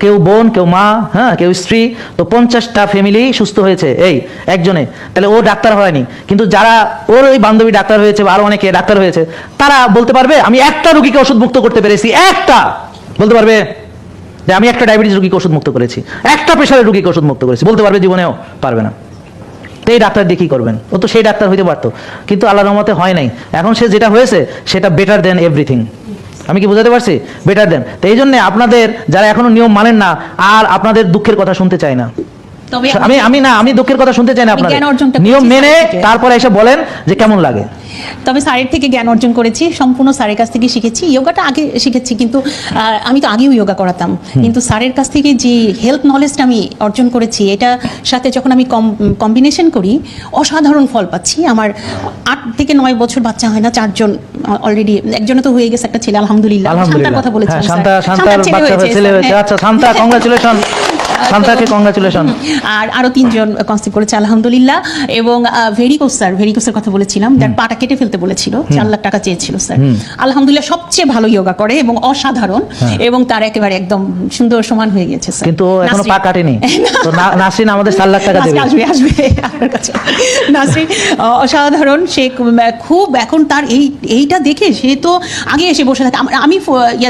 কেউ বোন, কেউ মা, হ্যাঁ কেউ স্ত্রী, তো 50টা ফ্যামিলি সুস্থ হয়েছে এই একজনে। তাহলে ও ডাক্তার হয়নি, কিন্তু যারা ওর ওই বান্ধবী ডাক্তার হয়েছে বা আরো অনেকে ডাক্তার হয়েছে, তারা বলতে পারবে আমি একটা রোগীকে ওষুধ মুক্ত করতে পেরেছি, একটা বলতে পারবে যে আমি একটা ডায়াবেটিস রোগীকে ওষুধ মুক্ত করেছি, একটা প্রেশারের রোগীকে ওষুধ মুক্ত করেছি, বলতে পারবে? জীবনেও পারবে না। তো এই ডাক্তার দিয়ে কি করবেন? ও তো সেই ডাক্তার হইতে পারতো, কিন্তু আল্লাহর রহমতে হয় নাই। এখন সে যেটা হয়েছে সেটা বেটার দেন এভরিথিং। আমি কি বোঝাতে পারছি? বেটার দেন। তো এই জন্য আপনাদের যারা এখনো নিয়ম মানেন না, আর আপনাদের দুঃখের কথা শুনতে চাই না, আমি দুঃখের কথা শুনতে চাই না, আপনাদের নিয়ম মেনে তারপরে এসে বলেন যে কেমন লাগে। তবে স্যারের থেকে জ্ঞান অর্জন করেছি, সম্পূর্ণ স্যারের কাছ থেকে শিখেছি। ইয়োগাটা আগে শিখেছি, কিন্তু আমি তো আগেও ইয়োগা করাতাম, কিন্তু স্যারের কাছ থেকে যে হেলথ নলেজটা আমি অর্জন করেছি, এটা সাথে যখন আমি কম্বিনেশন করি অসাধারণ ফল পাচ্ছি। আমার 8 থেকে 9 বছর বাচ্চা হয় না, 4 জন অলরেডি, একজনে তো হয়ে গেছে, একটা ছেলে, আলহামদুলিল্লাহ। শান্তার কথা বলেছিলাম, শান্তার বাচ্চা ছেলে হয়েছে, আচ্ছা শান্তা, কংগ্রাচুলেশন। শান্তাকে কংগ্রাচুলেশন। আর আরো 3 জন কনসিভ করেছে আলহামদুলিল্লাহ। এবং ভেরিকোসের কথা বলেছিলাম, যার পাটা কেটে ফেলতে বলেছিল, 4 লাখ টাকা চেয়েছিল স্যার। আলহামদুলিল্লাহ সবচেয়ে ভালো যোগা করে এবং অসাধারণ, এবং তার একেবারে একদম সুন্দর সমান হয়ে গেছে স্যার। কিন্তু ও এখনো পা কাটেনি, তো নাসরিন আমাদের 4 লাখ টাকা দেবে। আসবে আপনার কাছে। নাসরিন অসাধারণ, সে খুব এখন তার এইটা দেখে সে তো আগে এসে বসে থাকে। আমি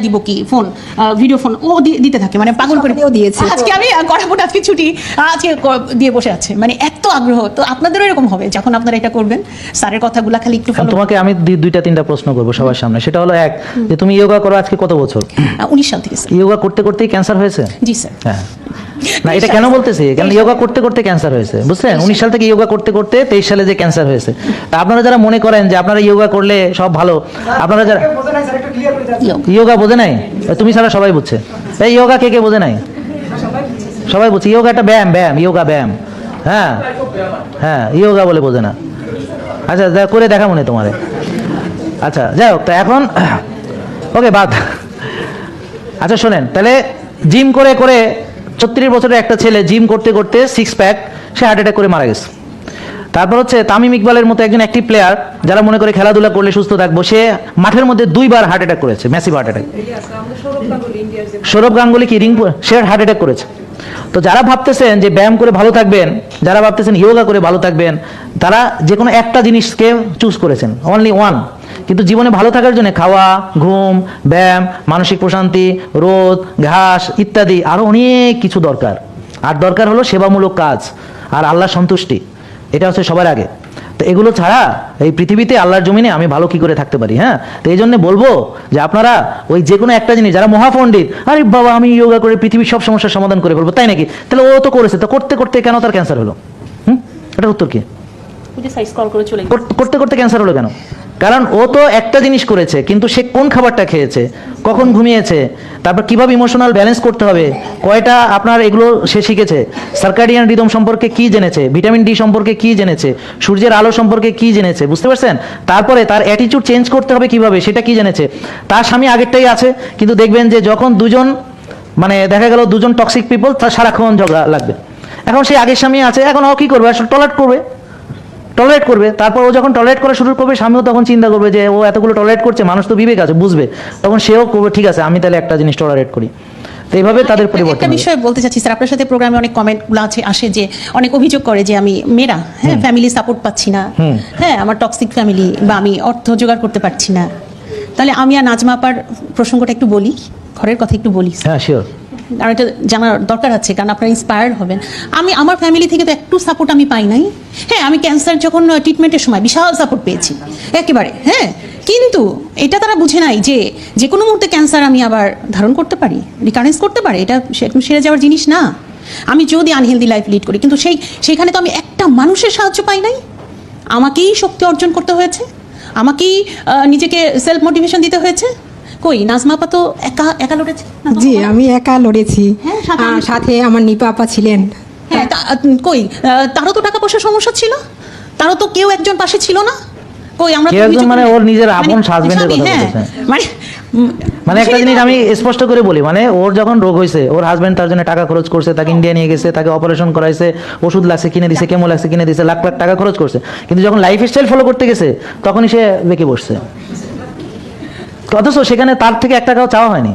দিব কি ফোন, ভিডিও ফোন ও দিতে থাকে, মানে পাগল করে দিয়েছে। আজকে আমি করাবো না, আজকে ছুটি, আজকে দিয়ে বসে আছে, মানে এত আগ্রহ। তো আপনাদেরও এরকম হবে যখন আপনারা এটা করবেন, স্যারের কথাগুলো খালি একটু follow তোমাকে আমি 2-3টা প্রশ্ন করবো সবার সামনে। সেটা হলো, এক, যে তুমি যোগা করো আজকে কত বছর? 19 সাল থেকে স্যার। যোগা করতে করতেই ক্যান্সার হয়েছে? জি স্যার। হ্যাঁ, না এটা কেন বলতেছি, কারণ যোগা করতে করতে ক্যান্সার হয়েছে, বুঝছেন? 19 সাল থেকে যোগা করতে করতে 23 সালে যে ক্যান্সার হয়েছে। তা আপনারা যারা মনে করেন যে আপনারা যোগা করলে সব ভালো, আপনারা যারা যোগা বোঝে নাই, তুমি ছাড়া সবাই বুঝছে। এই যোগা কে কে বোঝে নাই? সবাই বুঝছে। যোগা একটা ব্যায়াম, যোগা ব্যায়াম। হ্যাঁ হ্যাঁ, যোগা বলে বোঝে না। আচ্ছা, যা করে দেখা মনে তোমারে। আচ্ছা যাই হোক, তা এখন ওকে বাদ। আচ্ছা শোনেন, তাহলে জিম করে করে 36 বছরের একটা ছেলে জিম করতে করতে 6 প্যাক, সে হার্ট অ্যাটাক করে মারা গেছে। তারপর হচ্ছে তামিম ইকবালের মতো একজন অ্যাক্টিভ প্লেয়ার, যারা মনে করে খেলাধুলা করলে সুস্থ থাকবো, সে মাঠের মধ্যে 2বার হার্ট অ্যাটাক করেছে, massive heart attack. Sourav Ganguly কি সে হার্ট অ্যাটাক করেছে। তো যারা ভাবতেছেন যে ব্যায়াম করে ভালো থাকবেন, যারা ভাবতেছেন যোগা করে ভালো থাকবেন, তারা যে কোনো একটা জিনিসকে চুজ করেছেন, অনলি ওয়ান। কিন্তু জীবনে ভালো থাকার জন্য খাওয়া, ঘুম, ব্যায়াম, মানসিক প্রশান্তি, রোদ, ঘাস ইত্যাদি আরো অনেক কিছু দরকার। আর দরকার হলো সেবামূলক কাজ আর আল্লাহর সন্তুষ্টি, এটা হচ্ছে সবার আগে। তো এগুলো ছাড়া এই পৃথিবীতে আল্লাহর জমিনে আমি ভালো কি করে থাকতে পারি? হ্যাঁ, তো এই জন্য বলবো যে আপনারা ওই যে কোনো একটা জিনিস, যারা মহাপণ্ডিত, আরে বাবা আমি যোগা করে পৃথিবীর সব সমস্যার সমাধান করে ফেলবো, তাই নাকি? তাহলে ও তো করেছে, তো করতে করতে কেন তার ক্যান্সার হলো? এটা উত্তর কি? করতে করতে ক্যান্সার হলো কেন? কারণ ও তো একটা জিনিস করেছে, কিন্তু সে কোন খাবারটা খেয়েছে, কখন ঘুমিয়েছে, তারপর কিভাবে ইমোশনাল ব্যালেন্স করতে হবে, কয়টা আপনার এগুলো সে শিখেছে, সার্কাডিয়ান রিদম সম্পর্কে কি জেনেছে, ভিটামিন ডি সম্পর্কে কি জেনেছে, সূর্যের আলো সম্পর্কে কি জেনেছে, বুঝতে পারছেন? তারপরে তার অ্যাটিটিউড চেঞ্জ করতে হবে কিভাবে, সেটা কি জেনেছে। তার স্বামী আগেরটাই আছে, কিন্তু দেখবেন যে যখন দুজন, মানে দেখা গেল দুজন টক্সিক পিপল, তার সারাক্ষণ ঝগড়া লাগবে। এখন সে আগের স্বামী আছে, এখন ও কি করবে? টলারেট করবে। তারপর ও যখন টলারেট করা শুরু করবে, স্বামীও তখন চিন্তা করবে যে ও এতগুলো টলারেট করছে, মানুষ তো বিবেক আছে, বুঝবে, তখন সেও করবে ঠিক আছে আমি তাহলে একটা জিনিস টলারেট করি। তো এইভাবে তাদের পরিবর্তন। একটা বিষয় বলতে চাচ্ছি স্যার, আপনার সাথে প্রোগ্রামে অনেক কমেন্টগুলো আসে যে অনেক অভিযোগ করে যে আমি মেয়েরা, হ্যাঁ, ফ্যামিলি সাপোর্ট পাচ্ছি না, হ্যাঁ, আমার টক্সিক ফ্যামিলি, বা আমি অর্থ জোগাড় করতে পারছি না। তাহলে আমি আর নাজমা আপার প্রসঙ্গটা একটু বলি, ঘরের কথা একটু বলি। হ্যাঁ শিওর, আর এটা জানার দরকার আছে, কারণ আপনারা ইন্সপায়ার্ড হবেন। আমার ফ্যামিলি থেকে তো একটু সাপোর্ট আমি পাই নাই। হ্যাঁ, আমি ক্যান্সার যখন ট্রিটমেন্টের সময় বিশাল সাপোর্ট পেয়েছি একেবারে, হ্যাঁ, কিন্তু এটা তারা বুঝে নাই যে যে কোনো মুহূর্তে ক্যান্সার আমি আবার ধারণ করতে পারি, রিকারেন্স করতে পারি, এটা সেরে যাওয়ার জিনিস না। আমি যদি আনহেলদি লাইফ লিড করি, কিন্তু সেইখানে তো আমি একটা মানুষের সাহায্য পাই নাই, আমাকেই শক্তি অর্জন করতে হয়েছে, আমাকেই নিজেকে সেলফ মোটিভেশন দিতে হয়েছে। কই নাজমা আপা তো একা লড়েছে? জি, আমি একা লড়েছি, হ্যাঁ, সাথে আমার নিপা আপা ছিলেন। হ্যাঁ, কই তারও তো টাকা পয়সার সমস্যা ছিল, তারও তো কেউ একজন পাশে ছিল না। কই আমরা কেউ একজন মানে ওর নিজের আপন হাজবেন্ডের কথা বলতেছে। মানে একটা জিনিস আমি স্পষ্ট করে বলি, মানে ওর যখন রোগ হয়েছে, ওর হাজবেন্ড তার জন্য টাকা খরচ করছে, তাকে ইন্ডিয়া নিয়ে গেছে, তাকে অপারেশন করাইছে, ওষুধ লাগছে কিনে দিছে, কেমো লাগছে কিনে দিছে, লাখ লাখ টাকা খরচ করছে, কিন্তু যখন লাইফ স্টাইল ফলো করতে গেছে তখনই সে বেঁকে বসছে। অথচ সেখানে তার থেকে 1 টাকাও চাওয়া হয়নি।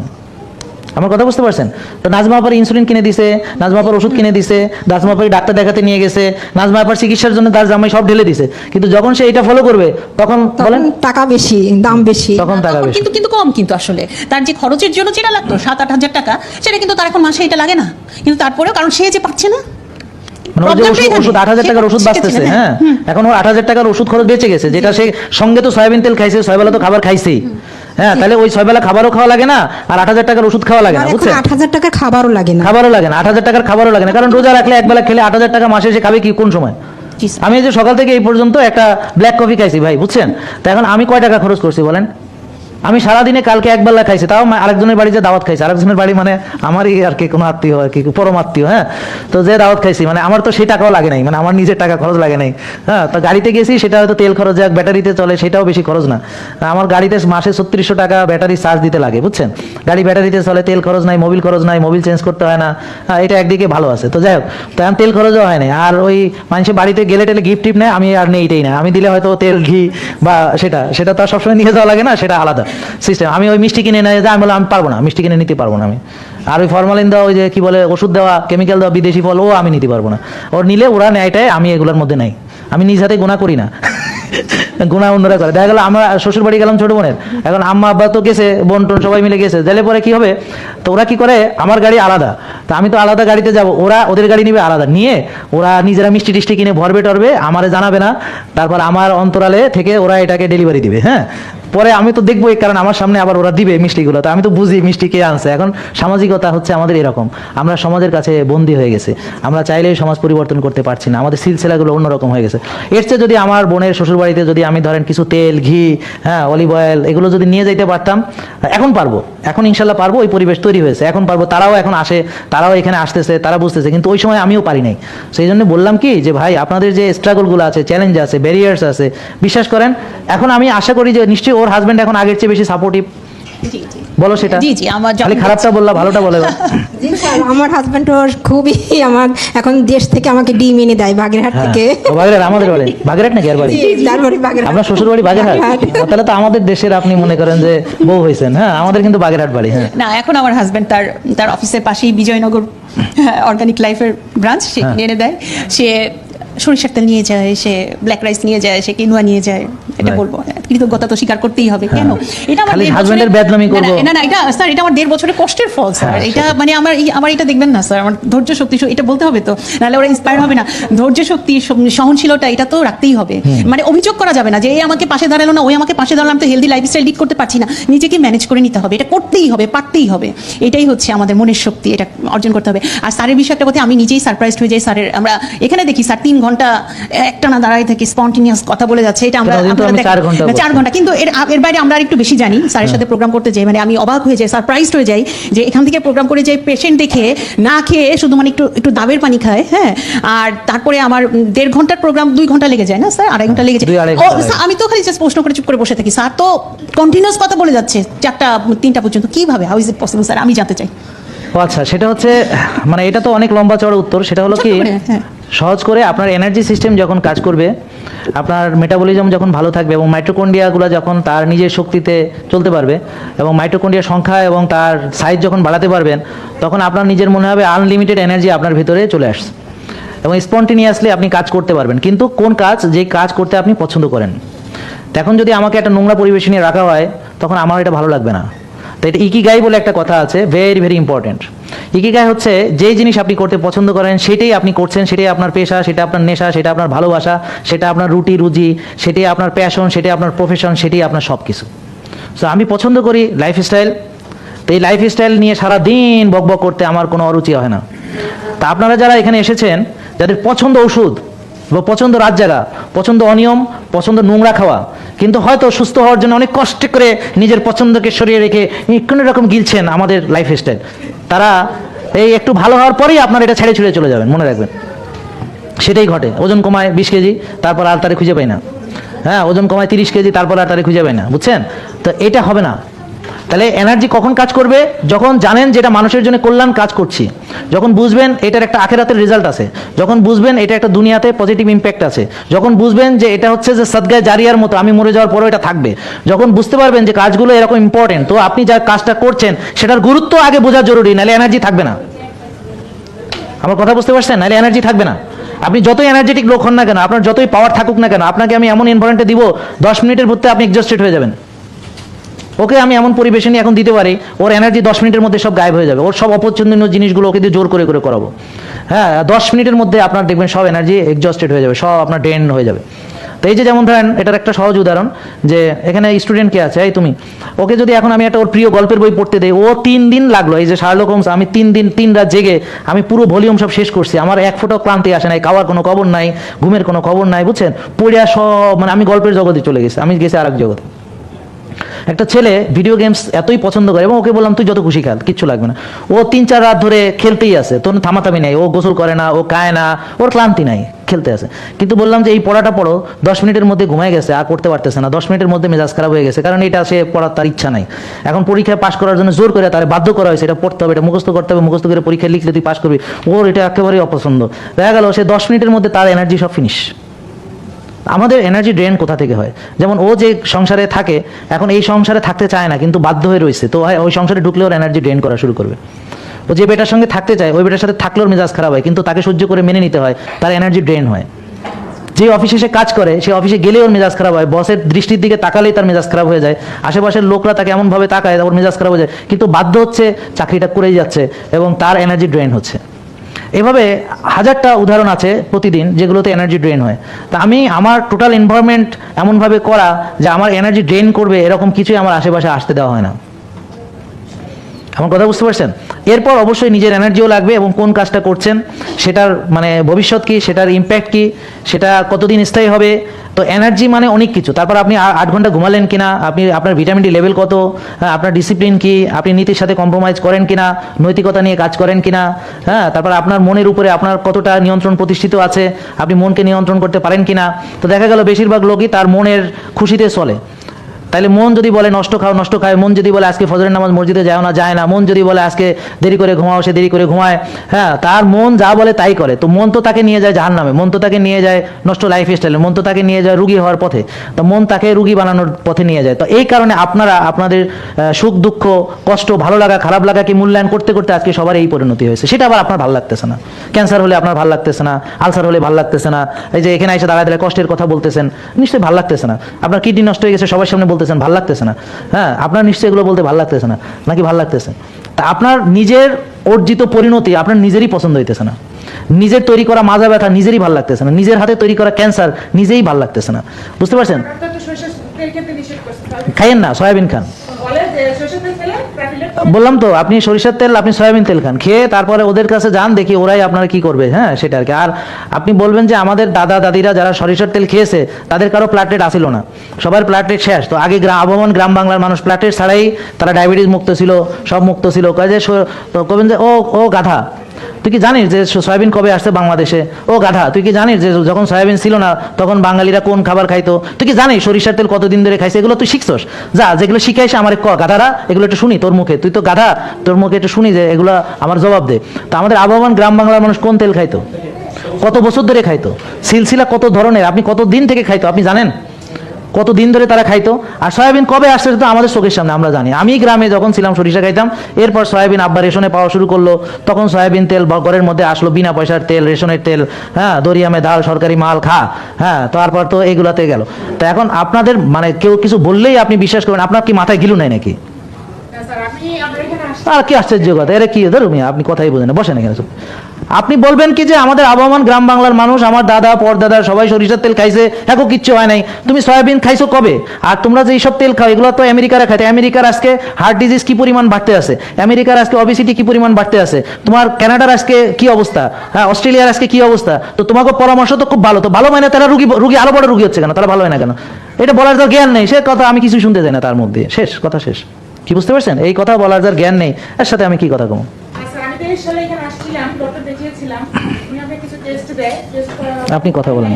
আমার কথা বুঝতে পারছেন? তো নাজমা আপার ইনসুলিন কিনে দিছে, নাজমা আপার ওষুধ কিনে দিছে, নাজমা আপার ডাক্তার দেখাতে নিয়ে গেছে, নাজমা আপার চিকিৎসার জন্য তার জামাই সব ঢেলে দিছে, কিন্তু যখন সে এটা ফলো করবে তখন বলেন টাকা বেশি, দাম বেশি, তখন টাকা বেশি, কিন্তু কম। কিন্তু আসলে তার যে খরচের জন্য যেটা লাগতো 7-8 হাজার টাকা, সেটা কিন্তু তার এখন মাসে এটা লাগে না। কিন্তু তারপরেও কারণ সে যে পাচ্ছে না, মানে ওই যে ওষুধ 8,000 টাকার ওষুধ বাঁচতেছে, হ্যাঁ, এখন ওর 8,000 টাকার ওষুধ খরচ বেঁচে গেছে, যেটা সে সঙ্গে তো সয়াবিন তেল খাইছে, 6 বেলা তো খাবার খাইছেই, হ্যাঁ, তাহলে ওই 6 বেলা খাবারও খাওয়া লাগে না, আর 8,000 টাকার ওষুধ খাওয়া লাগে না, বুঝছেন? 8,000 টাকার খাবারও লাগে না, 8,000 টাকার খাবারও লাগে না, কারণ রোজা রাখলে একবেলা খেলে 8,000 টাকা মাসে সে খাবে কি কোন সময়? আমি যে সকাল থেকে এই পর্যন্ত একটা ব্ল্যাক কফি খাইছি ভাই, বুঝছেন? তো এখন আমি কয় টাকা খরচ করছি বলেন? আমি সারাদিনে কালকে একবেলা খাইছি, তাও আরেকজনের বাড়িতে দাওয়াত খাইছি। আরেকজনের বাড়ি মানে আমারই আর কি কোনো আত্মীয় আর কি পরম আত্মীয়, হ্যাঁ। তো যে দাওয়াত খাইছি মানে আমার তো সেই টাকাও লাগে নাই, মানে আমার নিজের টাকা খরচ লাগে নাই, হ্যাঁ। তো গাড়িতে গেছি, সেটা হয়তো তেল খরচ যাক, ব্যাটারিতে চলে, সেটাও বেশি খরচ না। আমার গাড়িতে মাসে 3600 টাকা ব্যাটারি চার্জ দিতে লাগে, বুঝছেন। গাড়ি ব্যাটারিতে চলে, তেল খরচ নাই, মোবিল খরচ নাই, মোবিল চেঞ্জ করতে হয় না, হ্যাঁ। এটা একদিকে ভালো আছে। তো যাই হোক, তো এখন তেল খরচও হয় না। আর ওই মানুষের বাড়িতে গেলে টেলে গিফট টিপ নেয়, আমি আর নেই এটাই না। আমি দিলে হয়তো তেল ঘি বা সেটা তো আর সবসময় নিয়ে যাওয়া লাগে না, সেটা আলাদা সিস্টেম। আমি ওই মিষ্টি কিনে নিয়ে যাই, আমি বললাম আমি পারবো না, মিষ্টি কিনে নিতে পারবো না আমি। আর ওই ফরমালিন দেওয়া, ওই যে কি বলে ওষুধ দেওয়া, কেমিক্যাল দেওয়া বিদেশি ফল, ও আমি নিতে পারবো না। ওর নিলে ওরা নেয়টাই, আমি এগুলোর মধ্যে নাই। আমি নিজ হাতে গুণা করি না, গুণা অন্যরা করে। দেখা গেল আমরা শ্বশুর বাড়ি গেলাম ছোট বোনের, এখন আম্মা আব্বা তো গেছে, বোন টোন সবাই মিলে গেছে, গেলে পরে কি হবে, তো ওরা কি করে, আমার গাড়ি আলাদা, তো আমি তো আলাদা গাড়িতে যাব, ওরা ওদের গাড়ি নিবে আলাদা, নিয়ে ওরা নিজেরা মিষ্টি টিষ্টি কিনে ভরবে টরবে, আমারে জানাবে না, তারপর আমার অন্তরালে থেকে ওরা এটাকে ডেলিভারি দিবে, হ্যাঁ। পরে আমি তো দেখবো, কারণ আমার সামনে আবার ওরা দিবে মিষ্টিগুলো, তো আমি তো বুঝি মিষ্টি কে আনছে। এখন সামাজিকতা হচ্ছে আমাদের এরকম, আমরা সমাজের কাছে বন্দী হয়ে গেছে, আমরা চাইলেই সমাজ পরিবর্তন করতে পারছি না, আমাদের সিলসিলাগুলো অন্যরকম হয়ে গেছে। এর চেয়ে যদি আমার বোনের শ্বশুর বাড়িতে যদি আমি ধরেন কিছু তেল ঘি, হ্যাঁ, অলিভ অয়েল, এগুলো যদি নিয়ে যেতে পারতাম, এখন পারবো, এখন ইনশাল্লাহ পারবো, ওই পরিবেশ তৈরি হয়েছে, এখন পারবো। তারাও এখন আসে, তারাও এখানে আসতেছে, তারা বুঝতেছে, কিন্তু ওই সময় আমিও পারি নাই। সেই জন্য বললাম কি যে ভাই, আপনাদের যে স্ট্রাগলগুলো আছে, চ্যালেঞ্জ আছে, ব্যারিয়ার্স আছে, বিশ্বাস করেন এখন আমি আশা করি যে নিশ্চয়ই ওর হাজবেন্ড এখন আগের চেয়ে বেশি সাপোর্টিভ। জি জি বলো সেটা। জি জি, আমার খালি খারাপটা বললা, ভালোটা বলে। জি স্যার, আমার হাজব্যান্ড খুবই আমার এখন দেশ থেকে আমাকে ডিম এনে দেয় বাগেরহাট হ্যাঁ, থেকে। ও বাগেরহাট, আমাদের বাড়ি বাগেরহাট নাকি আর বাড়ি? জি, তার বাড়ি বাগেরহাট। আপনার শ্বশুর বাড়ি বাগেরহাট? ও, তাহলে তো আমাদের দেশের আপনি মনে করেন যে বউ হয়েছেন, হ্যাঁ। আমাদের কিন্তু বাগেরহাট বাড়ি, হ্যাঁ। না, এখন আমার হাজবেন্ড তার অফিসের পাশেই বিজয়নগর অর্গানিক লাইফের ব্রাঞ্চ, সে হ্যাঁ। কিনে এনে দেয়। সে সরিষার তেল নিয়ে যায়, সে ব্ল্যাক রাইস নিয়ে যায়, সে কিনুয়া নিয়ে যায়। এটা Right. বলবো, কৃতজ্ঞতা তো স্বীকার করতেই হবে। কেন এটা আমার খালি 1.5 হাজবেন্ডের বছরের- বেদনামি না, না, করবো। না, না, এটা স্যার, এটা আমার 1.5 বছরের কষ্টের ফল স্যার। হ্যাঁ, এটা মানে আমার এটা দেখবেন না স্যার, আমার ধৈর্য শক্তি, এটা বলতে হবে তো, নাহলে ওরা ইন্সপায়ার হবে না। ধৈর্য শক্তি, সহনশীলতা, এটা তো রাখতেই হবে। মানে অভিযোগ করা যাবে না যে এই আমাকে পাশে দাঁড়ালো না, ওই আমাকে পাশে দাঁড়ালাম, তো হেলদি লাইফস্টাইল লিড করতে পারছি না। নিজেকে ম্যানেজ করে নিতে হবে, এটা করতেই হবে, পারতেই হবে। এটাই হচ্ছে আমাদের মনের শক্তি, এটা অর্জন করতে হবে। আর স্যারের বিষয়ে একটা কথা, আমি নিজেই সারপ্রাইজড হয়ে যাই। স্যারের আমরা এখানে দেখি স্যার 3 ঘন্টা একটানা দাঁড়াই থেকে স্পন্টেনিয়াস কথা বলে যাচ্ছে, এটা আমরা কিন্তু আমি 4 ঘন্টা বলছি। 4 ঘন্টা, কিন্তু এর বাইরে আমরা আর একটু বেশি জানি। স্যারের সাথে প্রোগ্রাম করতে যাই, মানে আমি অবাক হয়ে যাই, সারপ্রাইজড হয়ে যাই যে এখান থেকে প্রোগ্রাম করে যাই, পেশেন্ট দেখে না খেয়ে শুধু মানে একটু দাবের পানি খায়, হ্যাঁ। আর তারপরে আমার 1.5 ঘন্টার প্রোগ্রাম 2 ঘন্টা লেগে যায় না স্যার, 2.5 ঘন্টা লেগে যায়। 2-2.5 ও, ঘন্টা স্যার, আমি তো খালি জাস্ট প্রশ্ন করে চুপ করে বসে থাকি, স্যার তো কন্টিনিউয়াস কথা বলে যাচ্ছে 4টা 3টা পর্যন্ত। কিভাবে, how is it possible sir, আমি জানতে চাই। ও আচ্ছা, সেটা হচ্ছে মানে এটা তো অনেক লম্বা চড়া উত্তর। সেটা হলো কি, ছোট্ট করে, হ্যাঁ। সহজ করে, আপনার এনার্জি সিস্টেম যখন কাজ করবে, আপনার মেটাবলিজম যখন ভালো থাকবে, এবং মাইটোকন্ড্রিয়াগুলো যখন তার নিজের শক্তিতে চলতে পারবে, এবং মাইটোকন্ড্রিয়ার সংখ্যা এবং তার সাইজ যখন বাড়াতে পারবেন, তখন আপনার নিজের মনে হবে আনলিমিটেড এনার্জি আপনার ভিতরে চলে আসছে, এবং স্পন্টেনিয়াসলি আপনি কাজ করতে পারবেন। কিন্তু কোন কাজ, যে কাজ করতে আপনি পছন্দ করেন। এখন যদি আমাকে একটা নোংরা পরিবেশে নিয়ে রাখা হয়, তখন আমার এটা ভালো লাগবে না। তো এটা ইকিগাই বলে একটা কথা আছে, ভেরি ভেরি ইম্পর্টেন্ট। ইকিগাই হচ্ছে যেই জিনিস আপনি করতে পছন্দ করেন সেটাই আপনি করছেন, সেটাই আপনার পেশা, সেটা আপনার নেশা, সেটা আপনার ভালোবাসা, সেটা আপনার রুটি রুজি, সেটাই আপনার প্যাশন, সেটাই আপনার প্রফেশন, সেটাই আপনার সব কিছু। সো আমি পছন্দ করি লাইফস্টাইল, তো এই লাইফস্টাইল নিয়ে সারাদিন বকবক করতে আমার কোনো অরুচি হয় না। তা আপনারা যারা এখানে এসেছেন, যাদের পছন্দ ওষুধ বা পছন্দ রাত জাগা, পছন্দ অনিয়ম, পছন্দ নোংরা খাওয়া, কিন্তু হয়তো সুস্থ হওয়ার জন্য অনেক কষ্ট করে নিজের পছন্দকে সরিয়ে রেখে কোনো রকম গিলছেন আমাদের লাইফস্টাইল, তারা এই একটু ভালো হওয়ার পরেই আপনার এটা ছেড়ে ছুড়ে চলে যাবেন, মনে রাখবেন। সেটাই ঘটে, ওজন কমায় 20 কেজি, তারপর আর তারে খুঁজে পাই না, হ্যাঁ। ওজন কমায় 30 কেজি, তারপর আর তারে খুঁজে পাই না, বুঝছেন? তো এটা হবে না। তাহলে এনার্জি কখন কাজ করবে? যখন জানেন যেটা মানুষের জন্য কল্যাণ কাজ করছি, যখন বুঝবেন এটার একটা আখেরাতের রেজাল্ট আছে, যখন বুঝবেন এটা একটা দুনিয়াতে পজিটিভ ইম্প্যাক্ট আছে, যখন বুঝবেন যে এটা হচ্ছে যে সদগায়ে জারিয়ার মতো, আমি মরে যাওয়ার পরেও এটা থাকবে, যখন বুঝতে পারবেন যে কাজগুলো এরকম ইম্পর্টেন্ট, তো আপনি যা কাজটা করছেন সেটার গুরুত্ব আগে বোঝা জরুরি, নাহলে এনার্জি থাকবে না। আমার কথা বুঝতে পারছেন? নাহলে এনার্জি থাকবে না। আপনি যতই এনার্জেটিক লোক হন না কেন, আপনার যতই পাওয়ার থাকুক না কেন, আপনাকে আমি এমন এনভায়রনমেন্টে দিব 10 মিনিটের মধ্যে আপনি এক্সস্টেড হয়ে যাবেন। ওকে আমি এমন পরিবেশে নিয়ে এখন দিতে পারি, ওর এনার্জি 10 মিনিটের মধ্যে সব গায়েব হয়ে যাবে, ওর সব অপছন্দনীয় জিনিসগুলো ওকে দিয়ে জোর করে করে করাবো, হ্যাঁ। 10 মিনিটের মধ্যে আপনার দেখবেন সব এনার্জি এক্সস্টেড হয়ে যাবে, সব আপনার ড্রেন হয়ে যাবে। তো এই যে যেমন ধরেন, এটার একটা সহজ উদাহরণ, যে এখানে স্টুডেন্ট কে আছে, এই তুমি, ওকে যদি এখন আমি একটা ওর প্রিয় গল্পের বই পড়তে দেই, ও 3 দিন লাগলো, এই যে শার্লক হোমস, আমি 3 দিন 3 রাত জেগে আমি পুরো ভলিউম সব শেষ করছি, আমার এক ফোঁটাও ক্লান্তি আসে নাই, খাওয়ার কোনো খবর নাই, ঘুমের কোনো খবর নাই, বুঝছেন? পড়িয়া সব মানে আমি গল্পের জগতে চলে গেছি, আমি গেছি আর এক জগতে। একটা ছেলে ভিডিও গেমস এতই পছন্দ করে এবং ওকে বললাম তুই যত খুশি খেল, কিচ্ছু লাগবে না, ও 3-4 রাত ধরে খেলতেই আছে, তোর থামাথামি নাই, ও গোসল করে না, ও খায় না, ওর ক্লান্তি নাই, খেলতে আছে। কিন্তু বললাম যে এই পড়াটা পড়ো, 10 মিনিটের মধ্যে ঘুমায় গেছে, আর করতে পারতেছে না, 10 মিনিটের মধ্যে মেজাজ খারাপ হয়ে গেছে, কারণ এটা সে পড়ার তার ইচ্ছা নাই। এখন পরীক্ষায় পাশ করার জন্য জোর করে তার বাধ্য করা হয়েছে, এটা পড়তে হবে, এটা মুখস্থ করতে হবে, মুখস্থ করে পরীক্ষায় লিখলে তুই পাশ করবি, ওর এটা একেবারেই অপছন্দ। দেখা গেল সে 10 মিনিটের মধ্যে তার এনার্জি সব ফিনিশ। আমাদের এনার্জি ড্রেন কোথা থেকে হয়? যেমন ও যে সংসারে থাকে, এখন এই সংসারে থাকতে চায় না কিন্তু বাধ্য হয়ে রয়েছে, তো ওই সংসারে ঢুকলে ওর এনার্জি ড্রেন করা শুরু করবে। ও যে বেটার সঙ্গে থাকতে চায়, ওই বেটার সাথে থাকলেও মেজাজ খারাপ হয়, কিন্তু তাকে সহ্য করে মেনে নিতে হয়, তার এনার্জি ড্রেন হয়। যে অফিসে সে কাজ করে, সে অফিসে গেলেই ওর মেজাজ খারাপ হয়, বসের দৃষ্টির দিকে তাকালেই তার মেজাজ খারাপ হয়ে যায়, আশেপাশের লোকরা তাকে এমনভাবে তাকায় ওর মেজাজ খারাপ হয়ে যায়, কিন্তু বাধ্য হচ্ছে, চাকরিটা করেই যাচ্ছে এবং তার এনার্জি ড্রেন হচ্ছে। এভাবে হাজারটা উদাহরণ আছে প্রতিদিন যেগুলোতে এনার্জি ড্রেন হয়। তা আমি আমার টোটাল এনভায়রনমেন্ট এমনভাবে করা যে আমার এনার্জি ড্রেন করবে এরকম কিছুই আমার আশেপাশে আসতে দেওয়া হয় না। আমার কথা বুঝতে পারছেন? এরপর অবশ্যই নিজের এনার্জিও লাগবে এবং কোন কাজটা করছেন সেটার মানে ভবিষ্যৎ কি, সেটার ইম্প্যাক্ট কি, সেটা কতদিন স্থায়ী হবে। তো এনার্জি মানে অনেক কিছু। তারপর আপনি 8 ঘন্টা ঘুমালেন কিনা, আপনি আপনার ভিটামিন ডি লেভেল কত, হ্যাঁ, আপনার ডিসিপ্লিন কি, আপনি নীতির সাথে কম্প্রোমাইজ করেন কিনা, নৈতিকতা নিয়ে কাজ করেন কিনা, হ্যাঁ, তারপর আপনার মনের উপরে আপনার কতটা নিয়ন্ত্রণ প্রতিষ্ঠিত আছে, আপনি মনকে নিয়ন্ত্রণ করতে পারেন কিনা। তো দেখা গেল বেশিরভাগ লোকই তার মনের খুশিতে চলে। তাইলে মন যদি বলে নষ্ট খাও, নষ্ট খায়, মন যদি বলে আজকে ফজরের নামাজ মসজিদে যাও না, যায় না, মন যদি বলে আজকে দেরি করে ঘুমাও, সে দেরি করে ঘুমায়, হ্যাঁ, তার মন যা বলে তাই করে। তো মন তো তাকে নিয়ে যায় জাহান্নামে, মন তো তাকে নিয়ে যায় নষ্ট লাইফ স্টাইলে, মন তো তাকে নিয়ে যায় রুগী হওয়ার পথে, তো মন তাকে রুগী বানানোর পথে নিয়ে যায়। তো এই কারণে আপনারা আপনাদের সুখ দুঃখ কষ্ট ভালো লাগা খারাপ লাগাকে মূল্যায়ন করতে করতে আজকে সবার এই পরিণতি হয়েছে। সেটা আবার আপনার ভালো লাগতেছে না। ক্যান্সার হলে আপনার ভালো লাগতেছে না, আলসার হলে ভালো লাগতেছে না, এই যে এখানে এসে দাঁড়ায় দাঁড়ায় কষ্টের কথা বলতেছেন, নিশ্চয়ই ভালো লাগতেছে না। আপনার কিডনি নষ্ট হয়ে গেছে সবার সামনে বলতেছেন, ভালো লাগতেছে না। হ্যাঁ, আপনার নিশ্চয়ই এগুলো বলতে ভালো লাগতেছে না, নাকি ভালো লাগতেছে? তা আপনার নিজের অর্জিত পরিণতি আপনার নিজেরই পছন্দ হইতেছে না, নিজের তৈরি করা মাজা ব্যথা নিজেরই ভালো লাগতেছে না, নিজের হাতে তৈরি করা ক্যান্সার নিজেই ভালো লাগতেছে না। বুঝতে পারছেন? খাইয়েন না, সয়াবিন খান। বললাম তো, আপনি সরিষার তেল, আপনি সয়াবিন তেল খান, খেয়ে তারপরে ওদের কাছে যান, দেখি ওরাই আপনারা কি করবে। হ্যাঁ, সেটা আর কি। আর আপনি বলবেন যে আমাদের দাদা দাদিরা যারা সরিষার তেল খেয়েছে তাদের কারো প্লাটেট আসিল না, সবার প্লাটেট শেষ। তো আগে আবহমান গ্রাম বাংলার মানুষ প্লাটেট ছাড়াই তারা ডায়াবেটিস মুক্ত ছিল, সব মুক্ত ছিল। কয় যে তো কবেন যে ও গাধা, তুই কি জানিস যে সয়াবিন কবে আসছে বাংলাদেশে? ও গাধা, তুই কি জানিস যে যখন সয়াবিন ছিল না তখন বাঙালিরা কোন খাবার খাইতো? তুই কি জানিস সরিষার তেল কতদিন ধরে খাইছে? এগুলো তুই শিখছস? যা, যেগুলো শিখাইছে আমার গাধারা, এগুলো একটু শুনি তোর মুখে, তুই তো গাধা, তোর মুখে একটু শুনি যে এগুলো আমার জবাব দে। তো আমাদের আবহমান গ্রাম বাংলার মানুষ কোন তেল খাইতো, কত বছর ধরে খাইতো, সিলসিলা কত ধরনের, আপনি কত দিন থেকে খাইতো আপনি জানেন? কত দিন ধরে তারা খাইতো। আর সয়াবিন কবে আসছে তো আমাদের চোখের সামনে আমরা জানি। আমি গ্রামে যখন ছিলাম সরিষা খাইতাম, এরপর সয়াবিন আব্বা রেশনে পাওয়া শুরু করলো, তখন সয়াবিন তেল ঘরের মধ্যে আসলো, বিনা পয়সার তেল, রেশনের তেল, হ্যাঁ, দরিয়ামে দাল, সরকারি মাল খা, হ্যাঁ, তারপর তো এগুলাতে গেল। তো এখন আপনাদের মানে কেউ কিছু বললেই আপনি বিশ্বাস করবেন, আপনার কি মাথায় গিলু নাই নাকি? আর কি আশ্চর্য কথা, এরা কি ধরুন, আপনি কথাই বোঝেন না, বসেন এখানে। আপনি বলবেন কি যে আমাদের আবহমান গ্রাম বাংলার মানুষ, আমার দাদা পরদাদা সবাই সরিষার তেল খাইছে, এখন কিচ্ছু হয় নাই, তুমি সয়াবিন খাইছো কবে? আর তোমরা যে এইসব তেল খাও এগুলো তো আমেরিকারা খাইতে, আমেরিকার আজকে হার্ট ডিজিজ কি পরিমাণ বাড়তে আছে, আমেরিকার আজকে অবিসিটি কি পরিমাণ বাড়তে আছে, তোমার কানাডার আজকে কি অবস্থা, হ্যাঁ, অস্ট্রেলিয়ার আজকে কি অবস্থা। তো তোমাকে পরামর্শ তো খুব ভালো, তো ভালো মানে তারা রুগী আরো বড় রুগী হচ্ছে কেন, তারা ভালো হয় না কেন? এটা বলার তো জ্ঞান নেই, সে কথা আমি কিছু শুনতে চাই না তার মধ্যে, শেষ কথা শেষ। কি বুঝতে পারছেন? এই কথা বলার যার জ্ঞান নেই এর সাথে আমি কি কথা কম। আপনি কথা বলেন,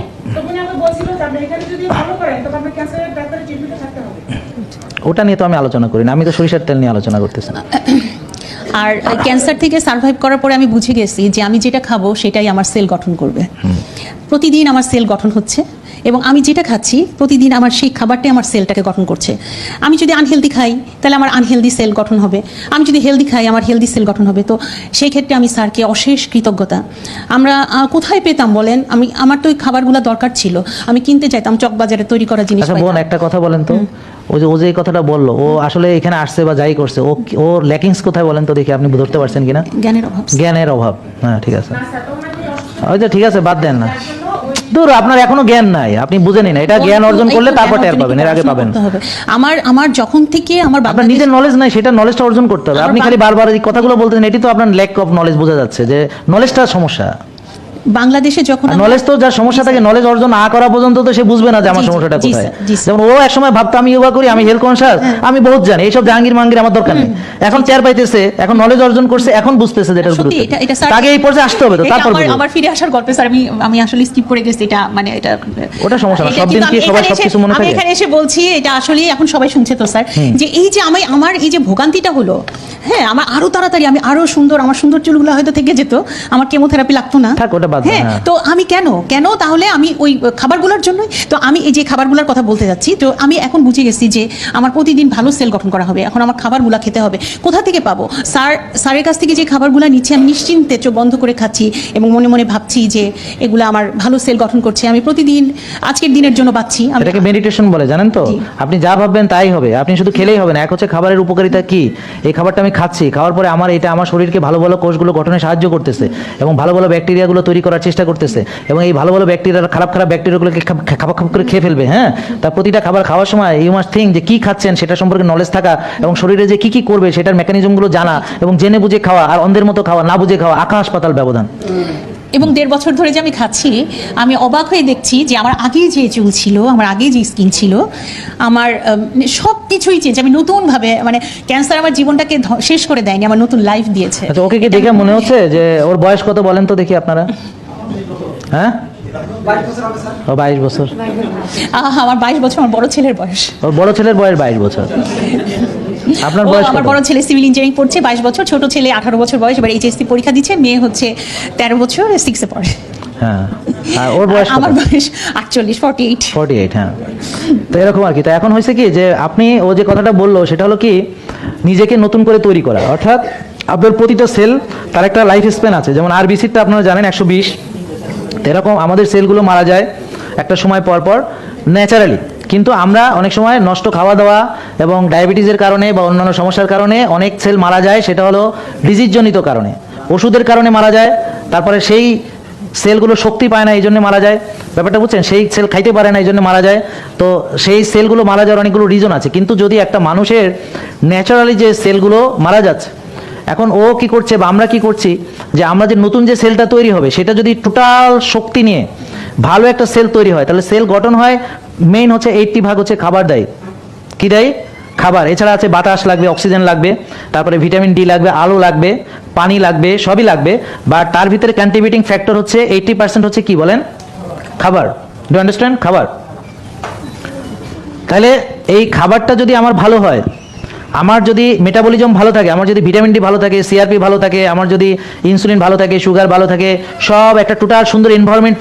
ওটা নিয়ে তো আমি আলোচনা করি না, আমি তো সরিষার তেল নিয়ে আলোচনা করতেছি। আর ক্যান্সার থেকে সার্ভাইভ করার পরে আমি বুঝে গেছি যে আমি যেটা খাবো সেটাই আমার সেল গঠন করবে। প্রতিদিন আমার সেল গঠন হচ্ছে এবং আমি যেটা খাচ্ছি প্রতিদিন আমার সেই খাবারটাই আমার সেলটাকে গঠন করছে। আমি যদি আনহেলদি খাই তাহলে আমার আনহেলদি সেল গঠন হবে, আমি যদি হেলদি খাই আমার হেলদি সেল গঠন হবে। তো সেই ক্ষেত্রে আমি স্যারকে অশেষ কৃতজ্ঞতা। আমরা কোথায় পেতাম বলেন? আমার তো ওই খাবারগুলো দরকার ছিল, আমি কিনতে চাইতাম চকবাজারে তৈরি করা জিনিস। আচ্ছা বোন, একটা কথা বলেন তো, ও যে এই কথাটা বললো, ও আসলে এখানে আসছে বা যাই করছে, ও ল্যাকিংস কোথায় বলেন তো দেখি, আপনি ধরতে পারছেন কিনা? জ্ঞানের অভাব। জ্ঞানের অভাব, হ্যাঁ ঠিক আছে, ওই তো ঠিক আছে, বাদ দেন না। দূর, আপনার এখনো জ্ঞান নাই, আপনি বুঝেনই না। এটা জ্ঞান অর্জন করলে তারপর টের পাবেন, এর আগে পাবেন। আমার যখন থেকে আপনার নিজের নলেজ নাই, সেটা নলেজটা অর্জন করতে হবে। আপনি খালি বারবার এই কথাগুলো বলতেছেন, এটি তো আপনার ল্যাক অফ নলেজ বোঝা যাচ্ছে যে নলেজটা সমস্যা। বাংলাদেশে যখন নলেজ তো যার সমস্যা থাকে নলেজ অর্জন না করা পর্যন্ত তো সে বুঝবে না যে আমার জি, জি, সমস্যাটা জি, কোথায়। স্যার, জি, স্যার। যেমন ও একসময় ভাবতো আমি যোগা করি, আমি হেলথ কনসিয়াস, আমি বহুত জানি, এইসব জাহাঙ্গীর মাঙ্গির আমার দরকার নেই। এখন চেয়ার পাইতেছে, এখন নলেজ অর্জন করছে, এখন বুঝতেছে যে এটা সত্যি এটা স্যার আগে এই পর্যায়ে আসতে হবে তো, এটা তারপর আমার- বুঝবে। আমার ফিরে আসার গল্পে স্যার আমি আসলে স্কিপ করে গেছি এটা, মানে এটা ওটা সমস্যা না, এটা সব দিন কিন্তু কি আমি সবার এখানে সবকিছু এসে- মনে আমি থাকে? এখানে এসে বলছি এটা আসলে এখন সবাই শুনছে তো স্যার, যে এই যে আমার এই যে ভোগান্তিটা হলো, হ্যাঁ আমার আরো তাড়াতাড়ি আমি আরো সুন্দর, আমার সুন্দর চুলগুলো হয়তো থেকে যেত, আমার কেমোথেরাপি লাগতো না। থাক, ওটা বাদ দাও, হ্যাঁ, হ্যাঁ। তো আমি কেন তাহলে আমি ওই খাবারগুলোর জন্য, তো আমি এই যে খাবারগুলোর কথা বলতে যাচ্ছি, তো আমি এখন বুঝে গেছি যে আমার প্রতিদিন ভালো সেল গঠন করা হবে, এখন আমার খাবারগুলো খেতে হবে। কোথা থেকে পাবো? স্যারের কাছ থেকে যে খাবারগুলো নিচ্ছি আমি নিশ্চিন্তে চোখ বন্ধ করে খাচ্ছি এবং মনে মনে ভাবছি যে এগুলো আমার ভালো সেল গঠন করছে, আমি প্রতিদিন আজকের দিনের জন্য বাঁচছি। এটাকে মেডিটেশন বলে, জানেন তো? জি। আপনি যা ভাববেন তাই হবে, আপনি শুধু খেলেই হবে না। এক হচ্ছে খাবারের উপকারিতা কি, এই খাবারটা আমি খাচ্ছি, খাওয়ার পরে আমার এটা আমার শরীরকে ভালো ভালো কোষগুলো গঠনে সাহায্য করতেছে এবং ভালো ভালো ব্যাকটেরিয়াগুলো তৈরি করার চেষ্টা করতেছে, এবং এই ভালো ভালো ব্যাকটেরিয়া খারাপ খারাপ ব্যাকটেরিয়াগুলোকে খাবার করে খেয়ে ফেলবে। হ্যাঁ, তার প্রতিটা খাবার খাওয়ার সময় ইউ মাস্ট থিঙ্ক যে কি খাচ্ছেন সেটা সম্পর্কে নলেজ থাকা, এবং শরীরে যে কি কি করবে সেটার মেকানিজমগুলো জানা, এবং জেনে বুঝে খাওয়া, আর অন্ধের মতো খাওয়া, না বুঝে খাওয়া, আকাশ পাতাল ব্যবধান। এবং 1.5 বছর ধরে যে আমি খাচ্ছি, আমি অবাক হয়ে দেখছি যে আমার আগে যে চুল ছিল, আমার আগে যে স্কিন ছিল, আমার সব কিছুই চেঞ্জ। আমি নতুনভাবে, মানে ক্যান্সার আমার জীবনটাকে শেষ করে দেয়নি, আমার নতুন লাইফ দিয়েছে। আচ্ছা, ওকে কি দেখে মনে হচ্ছে যে ওর বয়স কত বলেন তো দেখি আপনারা? হ্যাঁ, ও 22 বছর। আমার 22 বছর, আমার বড় ছেলের বয়স। ওর বড় ছেলের বয়স 22 বছর। আপনার ও, বয়স আমার কত? বড় ছেলে সিভিল ইঞ্জিনিয়ারিং পড়ছে, 22 বছর, ছোট ছেলে 18 বছর বয়স, এবার এইচএসসি পরীক্ষা দিচ্ছে, মেয়ে হচ্ছে 13 বছর, 6-এ পড়ে। হ্যাঁ, আর ওর বয়স আমার বয়স 48, 48। 48। হ্যাঁ, তো এরকম আর কি। তো এখন হয়েছে কি যে আপনি ও যে কথাটা বললো সেটা হলো কি, নিজেকে নতুন করে তৈরি করা, অর্থাৎ আপনার প্রতিটা সেল তার একটা লাইফ স্প্যান আছে। যেমন আরবিসিটা আপনারা জানেন 120, এরকম আমাদের সেলগুলো মারা যায় একটা সময় পর পর ন্যাচারালি, কিন্তু আমরা অনেক সময় নষ্ট খাওয়া দাওয়া এবং ডায়াবেটিসের কারণে বা অন্যান্য সমস্যার কারণে অনেক সেল মারা যায়, সেটা হলো ডিজিজজনিত কারণে, ওষুধের কারণে মারা যায়, তারপরে সেই সেলগুলো শক্তি পায় না এই জন্য মারা যায়, ব্যাপারটা বুঝছেন? সেই সেল খাইতে পারে না এই জন্য মারা যায়। তো সেই সেলগুলো মারা যাওয়ার অনেকগুলো রিজন আছে, কিন্তু যদি একটা মানুষের ন্যাচারালি যে সেলগুলো মারা যাচ্ছে, এখন ও কি করছে বা আমরা কি করছি, যে আমরা যে নতুন যে সেলটা তৈরি হবে সেটা যদি টোটাল শক্তি নিয়ে ভালো একটা সেল তৈরি হয়, তাহলে সেল গঠন হয় মেইন হচ্ছে 80% হচ্ছে খাবার দেয়। কি দেয়? খাবার। এছাড়া আছে বাতাস লাগবে, অক্সিজেন লাগবে, তারপরে ভিটামিন ডি লাগবে, আলো লাগবে, পানি লাগবে, সবই লাগবে। বাট তার ভিতরে কন্ট্রিবিউটিং ফ্যাক্টর হচ্ছে 80% হচ্ছে কি বলেন? খাবার। Do understand? খাবার। তাহলে এই খাবারটা যদি আমার ভালো হয়, আমার যদি মেটাবলিজম ভালো থাকে, আমার যদি ভিটামিন ডি ভালো থাকে, সিআরপি ভালো থাকে, আমার যদি ইনসুলিন ভালো থাকে, সুগার ভালো থাকে, সব একটা টোটাল সুন্দর এনভায়রনমেন্ট